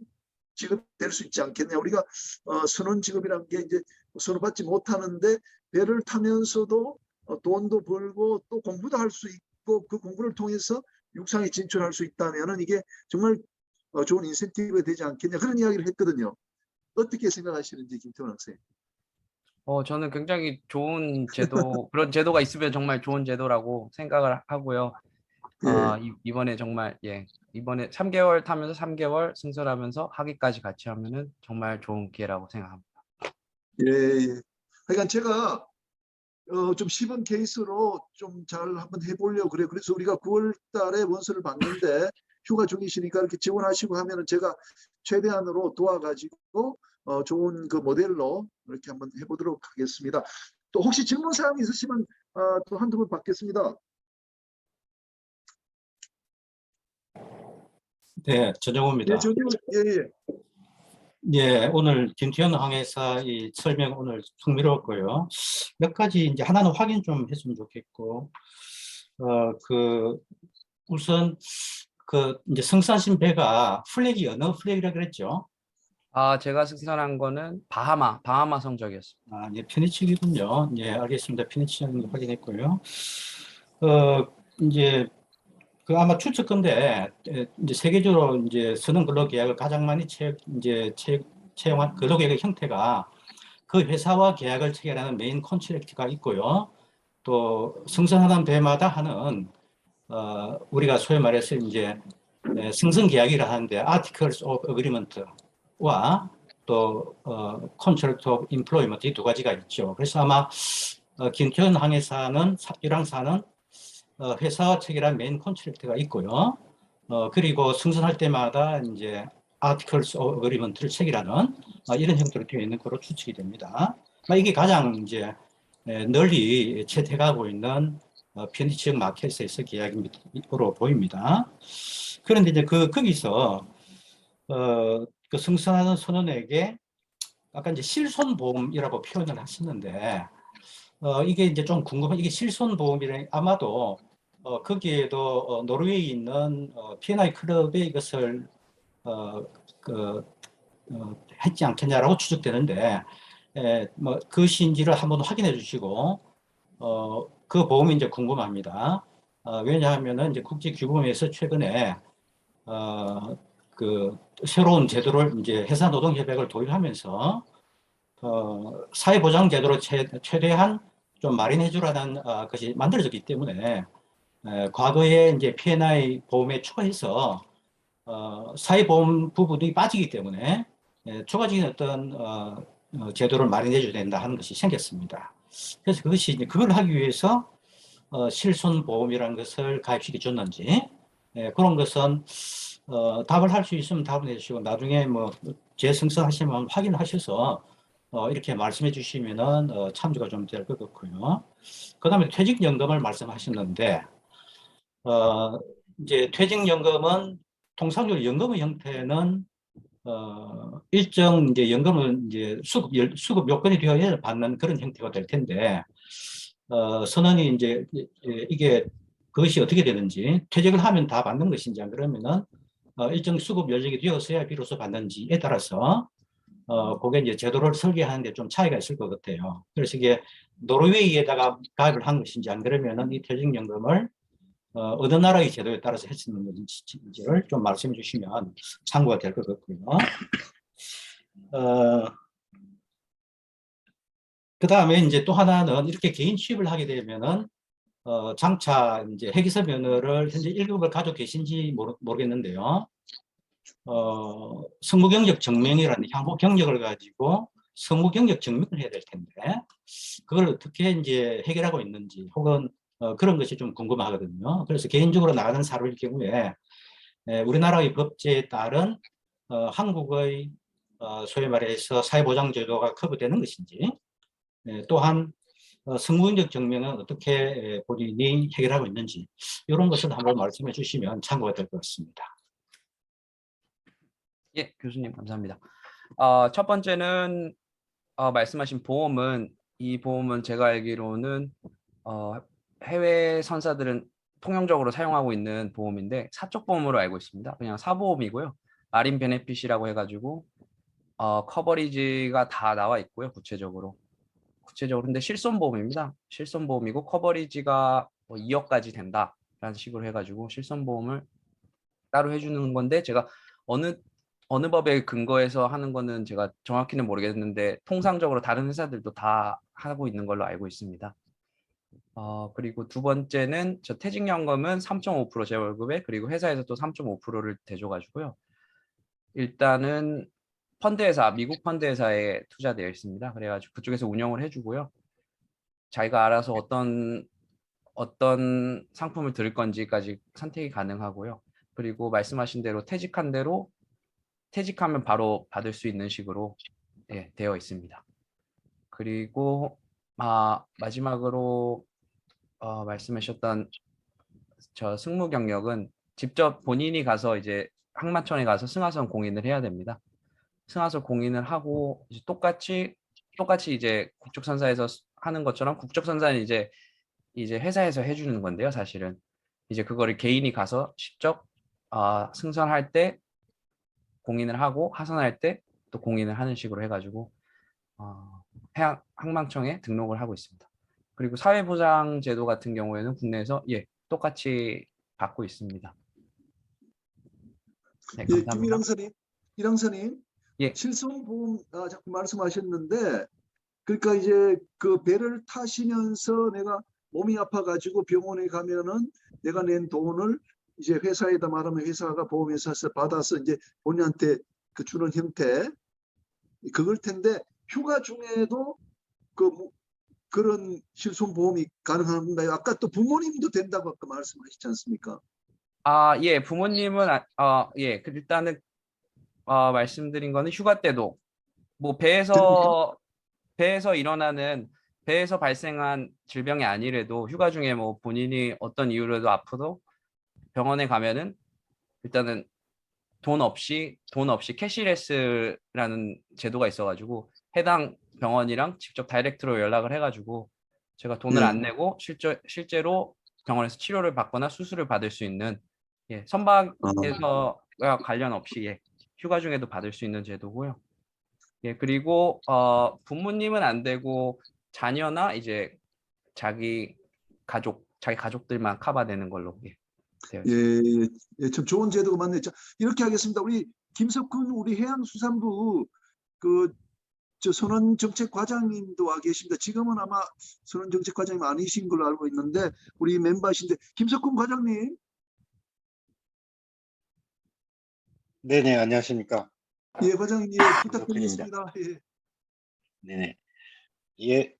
직업이 될 수 있지 않겠냐. 우리가 선원 직업이라는 게 이제 선호받지 못하는데 배를 타면서도 돈도 벌고 또 공부도 할 수 있고 그 공부를 통해서 육상에 진출할 수 있다면은 이게 정말 좋은 인센티브가 되지 않겠냐, 그런 이야기를 했거든요. 어떻게 생각하시는지 김태원 학생. 저는 굉장히 좋은 제도, 그런 제도가 있으면 정말 좋은 제도라고 생각을 하고요. 이번에 정말 이번에 3개월 타면서 3개월 승선하면서 학위까지 같이 하면은 정말 좋은 기회라고 생각합니다. 예. 그러니까 제가 좀 쉬운 케이스로 좀 잘 한번 해보려고 그래요. 그래서 우리가 9월 달에 원서를 받는데 휴가 중이시니까 이렇게 지원하시고 하면은 제가 최대한으로 도와가지고 좋은 그 모델로 이렇게 한번 해보도록 하겠습니다. 또 혹시 질문 사항 있으시면 또 한두 분 받겠습니다. 네, 전정호입니다. 예, 저기 예. 예, 오늘 김태현 항해사 이 설명 오늘 흥미로웠고요. 몇 가지 이제 하나는 확인 좀 했으면 좋겠고, 우선 이제 승선하신 배가 플래기 어느 플래기라 그랬죠? 제가 승선한 거는 바하마 성적이었습니다. 예, 피니치이군요. 예, 알겠습니다. 피니치는 확인했고요. 이제 아마 추측건데 이제 세계적으로 이제 선원 근로계약을 가장 많이 채용한 근로계약의 형태가 그 회사와 계약을 체결하는 메인 컨트랙트가 있고요. 또 승선하는 배마다 하는 우리가 소위 말해서 이제 승선 계약이라 하는데 Articles of Agreement와 또 Contract of Employment 이 두 가지가 있죠. 그래서 아마 김태현 항해사는 일항사는 회사와 체결한 메인 컨트랙트가 있고요. 그리고 승선할 때마다 이제 Articles of Agreement를 체결하는 이런 형태로 되어 있는 것으로 추측이 됩니다. 이게 가장 이제 널리 채택하고 있는 편의지역 마켓에서 계약으로 보입니다. 그런데 이제 거기서 그 승선하는 선원에게 아까 이제 실손보험이라고 표현을 하셨는데 이게 이제 좀 궁금한 이게 실손보험이라 아마도 거기에도 노르웨이에 있는 P&I 클럽에 이것을 했지 않겠냐라고 추측되는데 뭐 그것인지를 한번 확인해 주시고 그 보험이 이제 궁금합니다. 왜냐하면은 이제 국제규범에서 최근에 그 새로운 제도를 이제 회사 노동협약을 도입하면서 사회보장제도로 최대한 좀 마련해 주라는 것이 만들어졌기 때문에 과거에 이제 P&I 보험에 추가해서 사회보험 부분이 빠지기 때문에 추가적인 어떤 제도를 마련해 줘야 된다 하는 것이 생겼습니다. 그래서 그것이 이제 그걸 하기 위해서 실손보험이라는 것을 가입시켜 줬는지 그런 것은 답을 할 수 있으면 답을 해주시고 나중에 뭐 재승선하시면 확인하셔서 이렇게 말씀해 주시면은 참조가 좀 될 것 같고요. 그 다음에 퇴직연금을 말씀하셨는데 이제 퇴직연금은 통상적으로 연금의 형태는 일정 이제 연금은 이제 수급 요건이 되어야 받는 그런 형태가 될 텐데 선언이 이제 이게 그것이 어떻게 되는지 퇴직을 하면 다 받는 것인지 안 그러면은 일정 수급 연령이 되어서야 비로소 받는지에 따라서 그게 이제 제도를 설계하는데 좀 차이가 있을 것 같아요. 그래서 이게 노르웨이에다가 가입을 한 것인지 안 그러면은 이 퇴직연금을 어느 나라의 제도에 따라서 했었는지를 좀 말씀해 주시면 참고가 될 것 같고요. 그 다음에 이제 또 하나는 이렇게 개인 취업을 하게 되면은 장차 이제 회계사 면허를 현재 1급을 가지고 계신지 모르겠는데요. 성무 경력 증명이라는 향후 경력을 가지고 성무 경력 증명을 해야 될 텐데 그걸 어떻게 이제 해결하고 있는지 혹은 그런 것이 좀 궁금하거든요. 그래서 개인적으로 나가는 사람일 경우에 우리나라의 법제에 따른 한국의 소위 말해서 사회보장제도가 커버되는 것인지 또한 성무경력 증명은 어떻게 본인이 해결하고 있는지 이런 것을 한번 말씀해 주시면 참고가 될 것 같습니다. 예, 교수님 감사합니다. 첫 번째는 말씀하신 보험은 이 보험은 제가 알기로는 해외 선사들은 통용적으로 사용하고 있는 보험인데 사적 보험으로 알고 있습니다. 그냥 사보험이고요. 마린 베네핏이라고 해가지고 커버리지가 다 나와 있고요. 구체적으로 근데 실손보험입니다. 실손보험이고 커버리지가 2억까지 된다라는 식으로 해가지고 실손보험을 따로 해주는 건데 제가 어느 법에 근거해서 하는 거는 제가 정확히는 모르겠는데 통상적으로 다른 회사들도 다 하고 있는 걸로 알고 있습니다. 그리고 두 번째는 저 퇴직연금은 3.5% 제 월급에 그리고 회사에서 또 3.5%를 대줘가지고요. 일단은 펀드회사, 미국 펀드회사에 투자되어 있습니다. 그래가지고 그쪽에서 운영을 해주고요. 자기가 알아서 어떤 상품을 들을 건지까지 선택이 가능하고요. 그리고 말씀하신 대로 퇴직하면 바로 받을 수 있는 식으로 예, 되어 있습니다. 그리고 마지막으로 말씀하셨던 저 승무 경력은 직접 본인이 가서 이제 항만청에 가서 승하선 공인을 해야 됩니다. 승하선 공인을 하고 이제 똑같이 이제 국적선사에서 하는 것처럼 국적선사는 이제 회사에서 해주는 건데요. 사실은 이제 그거를 개인이 가서 직접 승선할 때 공인을 하고 하선할 때 또 공인을 하는 식으로 해가지고 항만청에 등록을 하고 있습니다. 그리고 사회보장 제도 같은 경우에는 국내에서 똑같이 받고 있습니다. 네, 예, 감사합니다. 김일왕선님, 예. 실손보험 자꾸 말씀하셨는데, 그러니까 이제 그 배를 타시면서 내가 몸이 아파가지고 병원에 가면은 내가 낸 돈을 이제 회사에다 말하면 회사가 보험회사에서 받아서 이제 본인한테 그 주는 형태 그걸 텐데 휴가 중에도 그런 실손보험이 가능한가요? 아까 또 부모님도 된다고 아까 말씀하셨지 않습니까? 예, 부모님은 일단은 말씀드린 거는 휴가 때도 뭐 배에서 발생한 질병이 아니래도 휴가 중에 뭐 본인이 어떤 이유로도 아프도 병원에 가면은 일단은 돈 없이 캐시레스라는 제도가 있어가지고 해당 병원이랑 직접 다이렉트로 연락을 해가지고 제가 돈을 안 내고 실제로 병원에서 치료를 받거나 수술을 받을 수 있는 선박에서 관련 없이 휴가 중에도 받을 수 있는 제도고요. 그리고 부모님은 안 되고 자녀나 이제 자기 가족들만 커버되는 걸로 되어 있습니다. 참 좋은 제도가 많네요. 자, 이렇게 하겠습니다. 우리 김석훈 우리 해양수산부 저 선원정책과장님도 와 계십니다. 지금은 아마 선원정책과장님 아니신 걸로 알고 있는데 우리 멤버이신데 김석훈 과장님. 네네, 안녕하십니까. 예, 과장님 부탁드리겠습니다. 네네. 예,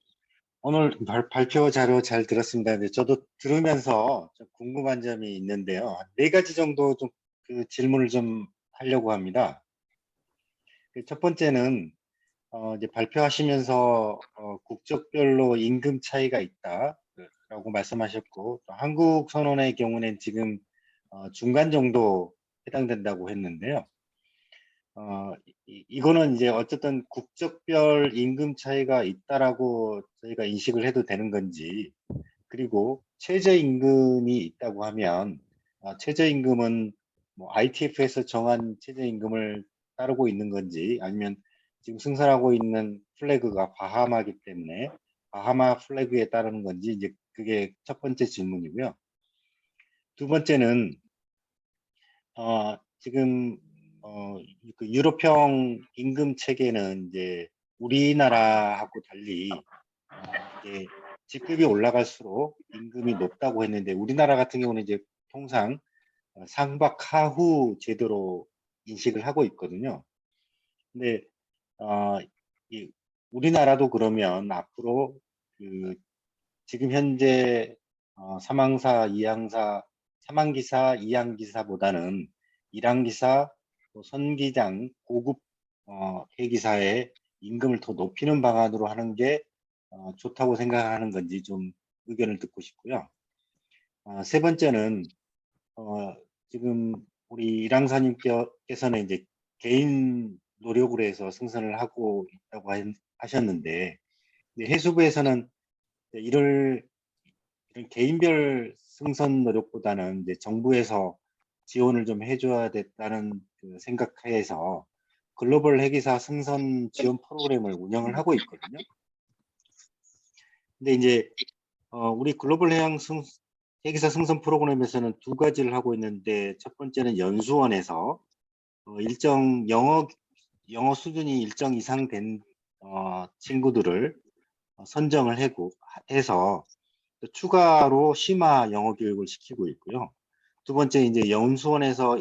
오늘 발표 자료 잘 들었습니다. 근데 저도 들으면서 좀 궁금한 점이 있는데요. 4가지 정도 좀 그 질문을 좀 하려고 합니다. 첫 번째는 이제 발표하시면서 국적별로 임금 차이가 있다라고 말씀하셨고, 또 한국 선원의 경우는 지금 중간 정도 해당된다고 했는데요. 이거는 이제 어쨌든 국적별 임금 차이가 있다라고 저희가 인식을 해도 되는 건지, 그리고 최저임금이 있다고 하면 최저임금은 뭐 ITF에서 정한 최저임금을 따르고 있는 건지, 아니면 지금 승선하고 있는 플래그가 바하마이기 때문에 바하마 플래그에 따르는 건지, 이제 그게 첫 번째 질문이고요. 두 번째는 지금 그 유럽형 임금 체계는 이제 우리나라하고 달리 이게 직급이 올라갈수록 임금이 높다고 했는데, 우리나라 같은 경우는 이제 통상 상박하후 제도로 인식을 하고 있거든요. 근데 우리나라도 그러면 앞으로 그 지금 현재 사망사, 이항사, 사망기사, 이항기사보다는 일항기사, 또 선기장, 고급 해기사의 임금을 더 높이는 방안으로 하는 게 좋다고 생각하는 건지 좀 의견을 듣고 싶고요. 세 번째는 지금 우리 일항사님께서는 이제 개인 노력으로 해서 승선을 하고 있다고 하셨는데, 해수부에서는 이런 개인별 승선 노력보다는 이제 정부에서 지원을 좀 해줘야 됐다는 그 생각하에서 글로벌 해기사 승선 지원 프로그램을 운영을 하고 있거든요. 근데 이제 우리 글로벌 해기사 승선 프로그램에서는 2가지를 하고 있는데, 첫 번째는 연수원에서 일정 영어 수준이 일정 이상 된 친구들을 선정을 해서 추가로 심화 영어 교육을 시키고 있고요. 두 번째, 이제 연수원에서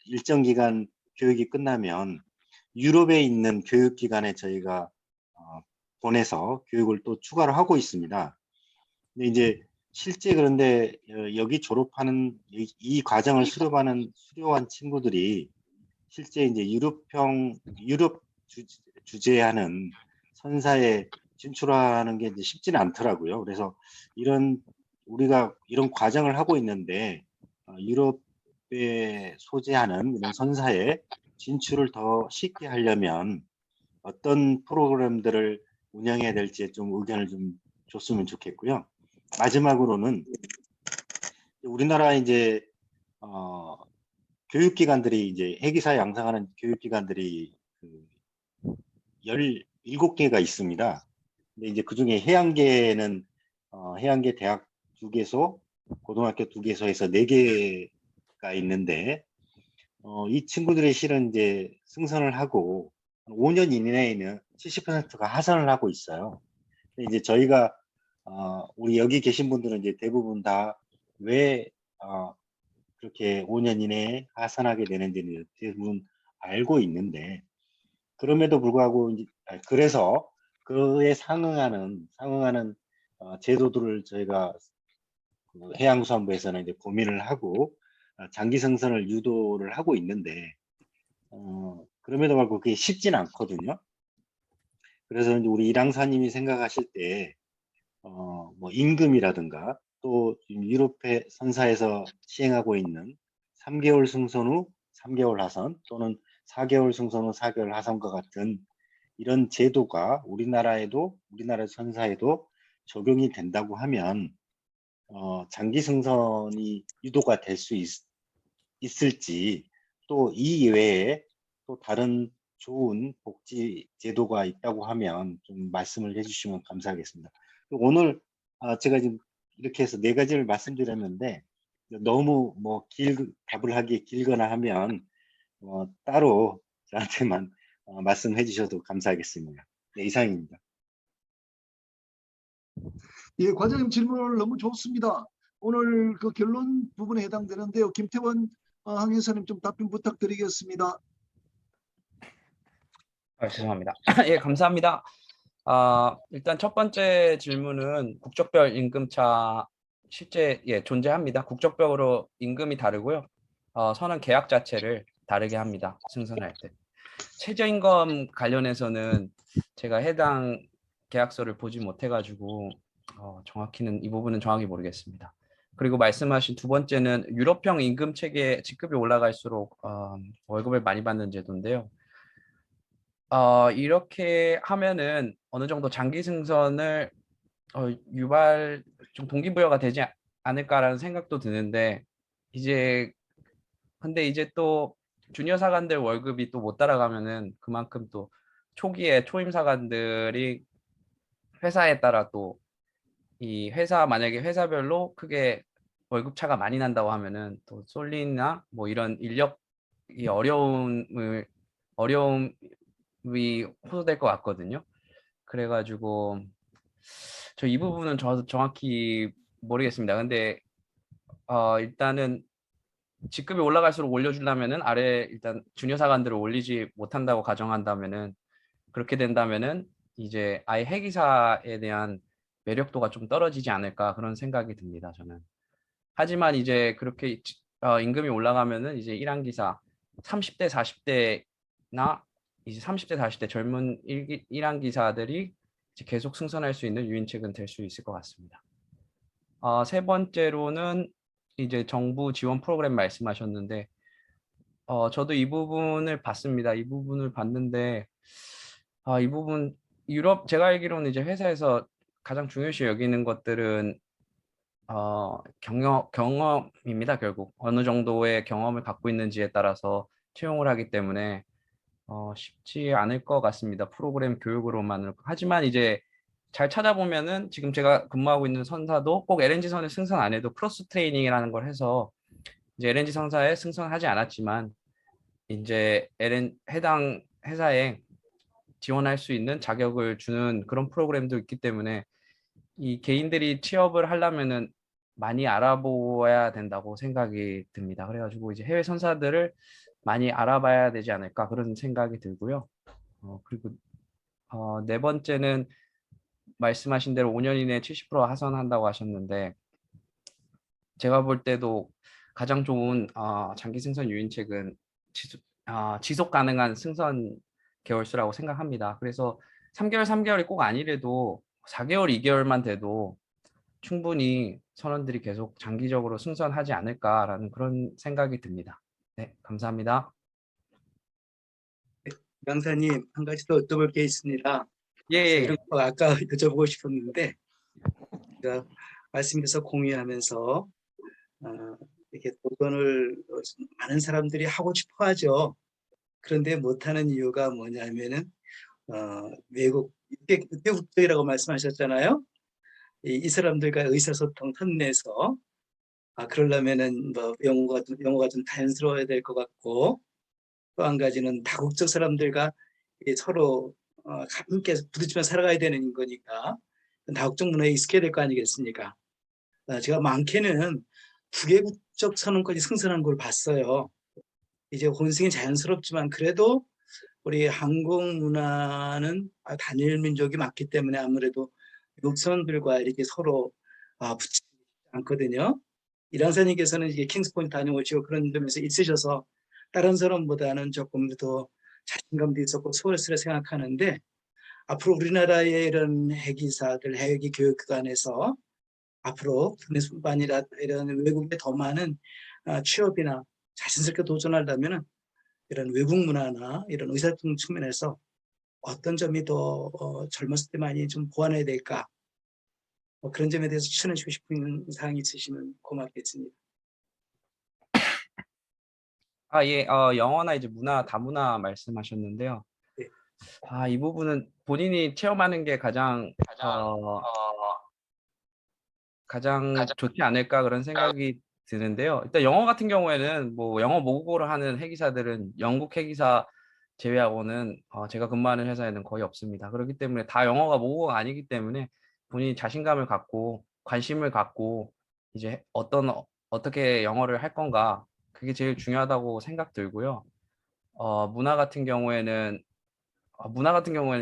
일정 기간 교육이 끝나면 유럽에 있는 교육기관에 저희가 보내서 교육을 또 추가로 하고 있습니다. 근데 이제 실제 그런데 여기 졸업하는 이 과정을 수료한 친구들이 실제 이제 유럽 주재하는 선사에 진출하는 게 이제 쉽지는 않더라고요. 그래서 우리가 이런 과정을 하고 있는데 유럽에 소재하는 이런 선사에 진출을 더 쉽게 하려면 어떤 프로그램들을 운영해야 될지 좀 의견을 좀 줬으면 좋겠고요. 마지막으로는 우리나라 이제 교육기관들이 이제 해기사 양성하는 교육기관들이 17개가 있습니다. 근데 이제 그중에 해양계는 해양계 대학 2개소, 고등학교 2개소에서 4개가 있는데 이 친구들이 실은 이제 승선을 하고 5년 이내에는 70%가 하선을 하고 있어요. 근데 이제 저희가 우리 여기 계신 분들은 이제 대부분 다 왜 그렇게 5년 이내에 하선하게 되는지는 대부분 알고 있는데 그럼에도 불구하고 이제 그래서 그에 상응하는 제도들을 저희가 그 해양수산부에서는 이제 고민을 하고 장기 승선을 유도를 하고 있는데 그럼에도 불구하고 그게 쉽진 않거든요. 그래서 이제 우리 일항사님이 생각하실 때 뭐 임금이라든가 또 지금 유럽의 선사에서 시행하고 있는 3개월 승선 후 3개월 하선 또는 4개월 승선 후 4개월 하선과 같은 이런 제도가 우리나라 선사에도 적용이 된다고 하면 장기 승선이 유도가 될 수 있을지 또 이 외에 또 다른 좋은 복지 제도가 있다고 하면 좀 말씀을 해주시면 감사하겠습니다. 오늘 제가 지금 이렇게 해서 4가지를 말씀드렸는데 너무 뭐 답을 하기 길거나 하면 따로 저한테만 말씀해 주셔도 감사하겠습니다. 네, 이상입니다. 예, 과장님 질문 너무 좋습니다. 오늘 그 결론 부분에 해당되는데요. 김태원 항해사님 좀 답변 부탁드리겠습니다. 죄송합니다. 예, 감사합니다. 일단 첫 번째 질문은 국적별 임금차 실제 존재합니다. 국적별로 임금이 다르고요. 선은 계약 자체를 다르게 합니다. 승선할 때. 최저임금 관련해서는 제가 해당 계약서를 보지 못해가지고 정확히는 이 부분은 정확히 모르겠습니다. 그리고 말씀하신 두 번째는 유럽형 임금 체계 직급이 올라갈수록 월급을 많이 받는 제도인데요. 이렇게 하면은 어느 정도 장기 승선을 유발 좀 동기부여가 되지 않을까라는 생각도 드는데 근데 이제 또 주니어 사관들 월급이 또 못 따라가면은 그만큼 또 초기에 초임 사관들이 회사에 따라 또 이 만약에 회사별로 크게 월급 차가 많이 난다고 하면은 또 솔리나 뭐 이런 인력이 어려움이 호소될 것 같거든요. 그래가지고 저 이 부분은 저도 정확히 모르겠습니다. 근데 일단은 직급이 올라갈수록 올려주려면은 아래 일단 주니어 사관들을 올리지 못한다고 가정한다면은 그렇게 된다면은 이제 아예 해기사에 대한 매력도가 좀 떨어지지 않을까 그런 생각이 듭니다. 저는. 하지만 이제 그렇게 임금이 올라가면은 이제 1항기사 30대 40대나 이제 30대 40대 젊은 1항기사들이 이제 계속 승선할 수 있는 유인책은 될 수 있을 것 같습니다. 세 번째로는 이제 정부 지원 프로그램 말씀하셨는데 저도 이 부분을 봤습니다. 이 부분을 봤는데 이 부분 제가 알기로는 이제 회사에서 가장 중요시 여기는 것들은 경험입니다. 결국 어느 정도의 경험을 갖고 있는지에 따라서 채용을 하기 때문에 쉽지 않을 것 같습니다. 프로그램 교육으로만. 하지만 이제 잘 찾아보면은 지금 제가 근무하고 있는 선사도 꼭 LNG 선에 승선 안 해도 크로스 트레이닝이라는 걸 해서 이제 LNG 선사에 승선하지 않았지만 이제 해당 회사에 지원할 수 있는 자격을 주는 그런 프로그램도 있기 때문에 이 개인들이 취업을 하려면은 많이 알아보아야 된다고 생각이 듭니다. 그래가지고 이제 해외 선사들을 많이 알아봐야 되지 않을까 그런 생각이 들고요. 그리고 네 번째는 말씀하신 대로 5년 이내에 70% 하선한다고 하셨는데 제가 볼 때도 가장 좋은 장기 승선 유인책은 지속 가능한 승선 개월수라고 생각합니다. 그래서 3개월, 3개월이 꼭 아니래도 4개월, 2개월만 돼도 충분히 선원들이 계속 장기적으로 승선하지 않을까라는 그런 생각이 듭니다. 네, 감사합니다. 강사님, 한 가지 더 여쭤볼 게 있습니다. 예, 사실은 아까 여쭤보고 싶었는데 제가 말씀에서 공유하면서 이렇게 도전을 많은 사람들이 하고 싶어 하죠. 그런데 못하는 이유가 뭐냐면은 외국 육개 국적이라고 말씀하셨잖아요. 이 사람들과 의사소통 선내에서 그러려면은 뭐 영어가 좀 자연스러워야 될 것 같고, 또 한 가지는 다국적 사람들과 서로 함께 부딪히며 살아가야 되는 거니까 다국적 문화에 익숙해야 될 거 아니겠습니까? 제가 많게는 2개 국적 선언까지 승선한 걸 봤어요. 이제 혼승이 자연스럽지만 그래도 우리 한국 문화는 단일 민족이 맞기 때문에 아무래도 외국 선원들과 이렇게 서로 붙이지 않거든요. 이랑사님께서는 이제 킹스포인트 다녀오시고 그런 점에서 있으셔서 다른 사람보다는 조금 더 자신감도 있었고 수월스레 생각하는데, 앞으로 우리나라의 이런 해기사들, 해기 교육기관에서 앞으로 국내뿐만 아니라 이런 외국에 더 많은 취업이나 자신스럽게 도전하려면 이런 외국 문화나 이런 의사소통 측면에서 어떤 점이 더 젊었을 때 많이 좀 보완해야 될까? 그런 점에 대해서 추천해 주고 싶은 사항이 있으시면 고맙겠습니다. 예, 영어나 이제 문화, 다문화 말씀하셨는데요. 네. 이 부분은 본인이 체험하는 게 가장 좋지 않을까 그런 생각이 드는데요. 일단 영어 같은 경우에는 뭐 영어 모국어를 하는 해기사들은 영국 해기사 제외하고는 제가 근무하는 회사에는 거의 없습니다. 그렇기 때문에 다 영어가 모국어가 아니기 때문에 본인이 자신감을 갖고 관심을 갖고 이제 어떻게 영어를 할 건가, 그게 제일 중요하다고 생각 들고요. 문화 같은 경우에는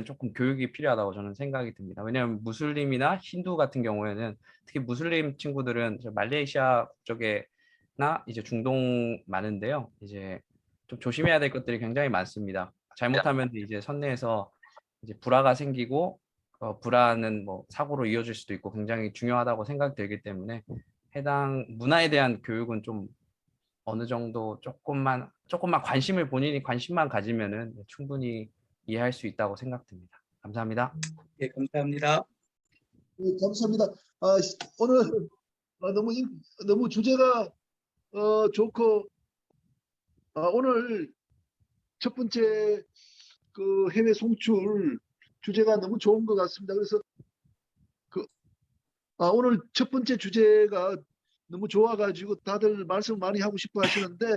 조금 교육이 필요하다고 저는 생각이 듭니다. 왜냐하면 무슬림이나 힌두 같은 경우에는, 특히 무슬림 친구들은 말레이시아 쪽에나 이제 중동 많은데요. 이제 좀 조심해야 될 것들이 굉장히 많습니다. 잘못하면 이제 선내에서 이제 불화가 생기고, 불화는 뭐 사고로 이어질 수도 있고 굉장히 중요하다고 생각되기 때문에 해당 문화에 대한 교육은 좀 어느 정도 조금만 본인이 관심만 가지면은 충분히 이해할 수 있다고 생각됩니다. 감사합니다. 네, 감사합니다. 네, 감사합니다. 오늘 너무 주제가 좋고, 오늘 첫 번째 그 해외 송출 주제가 너무 좋은 것 같습니다. 그래서 오늘 첫 번째 주제가 너무 좋아가지고 다들 말씀 많이 하고 싶어 하시는데,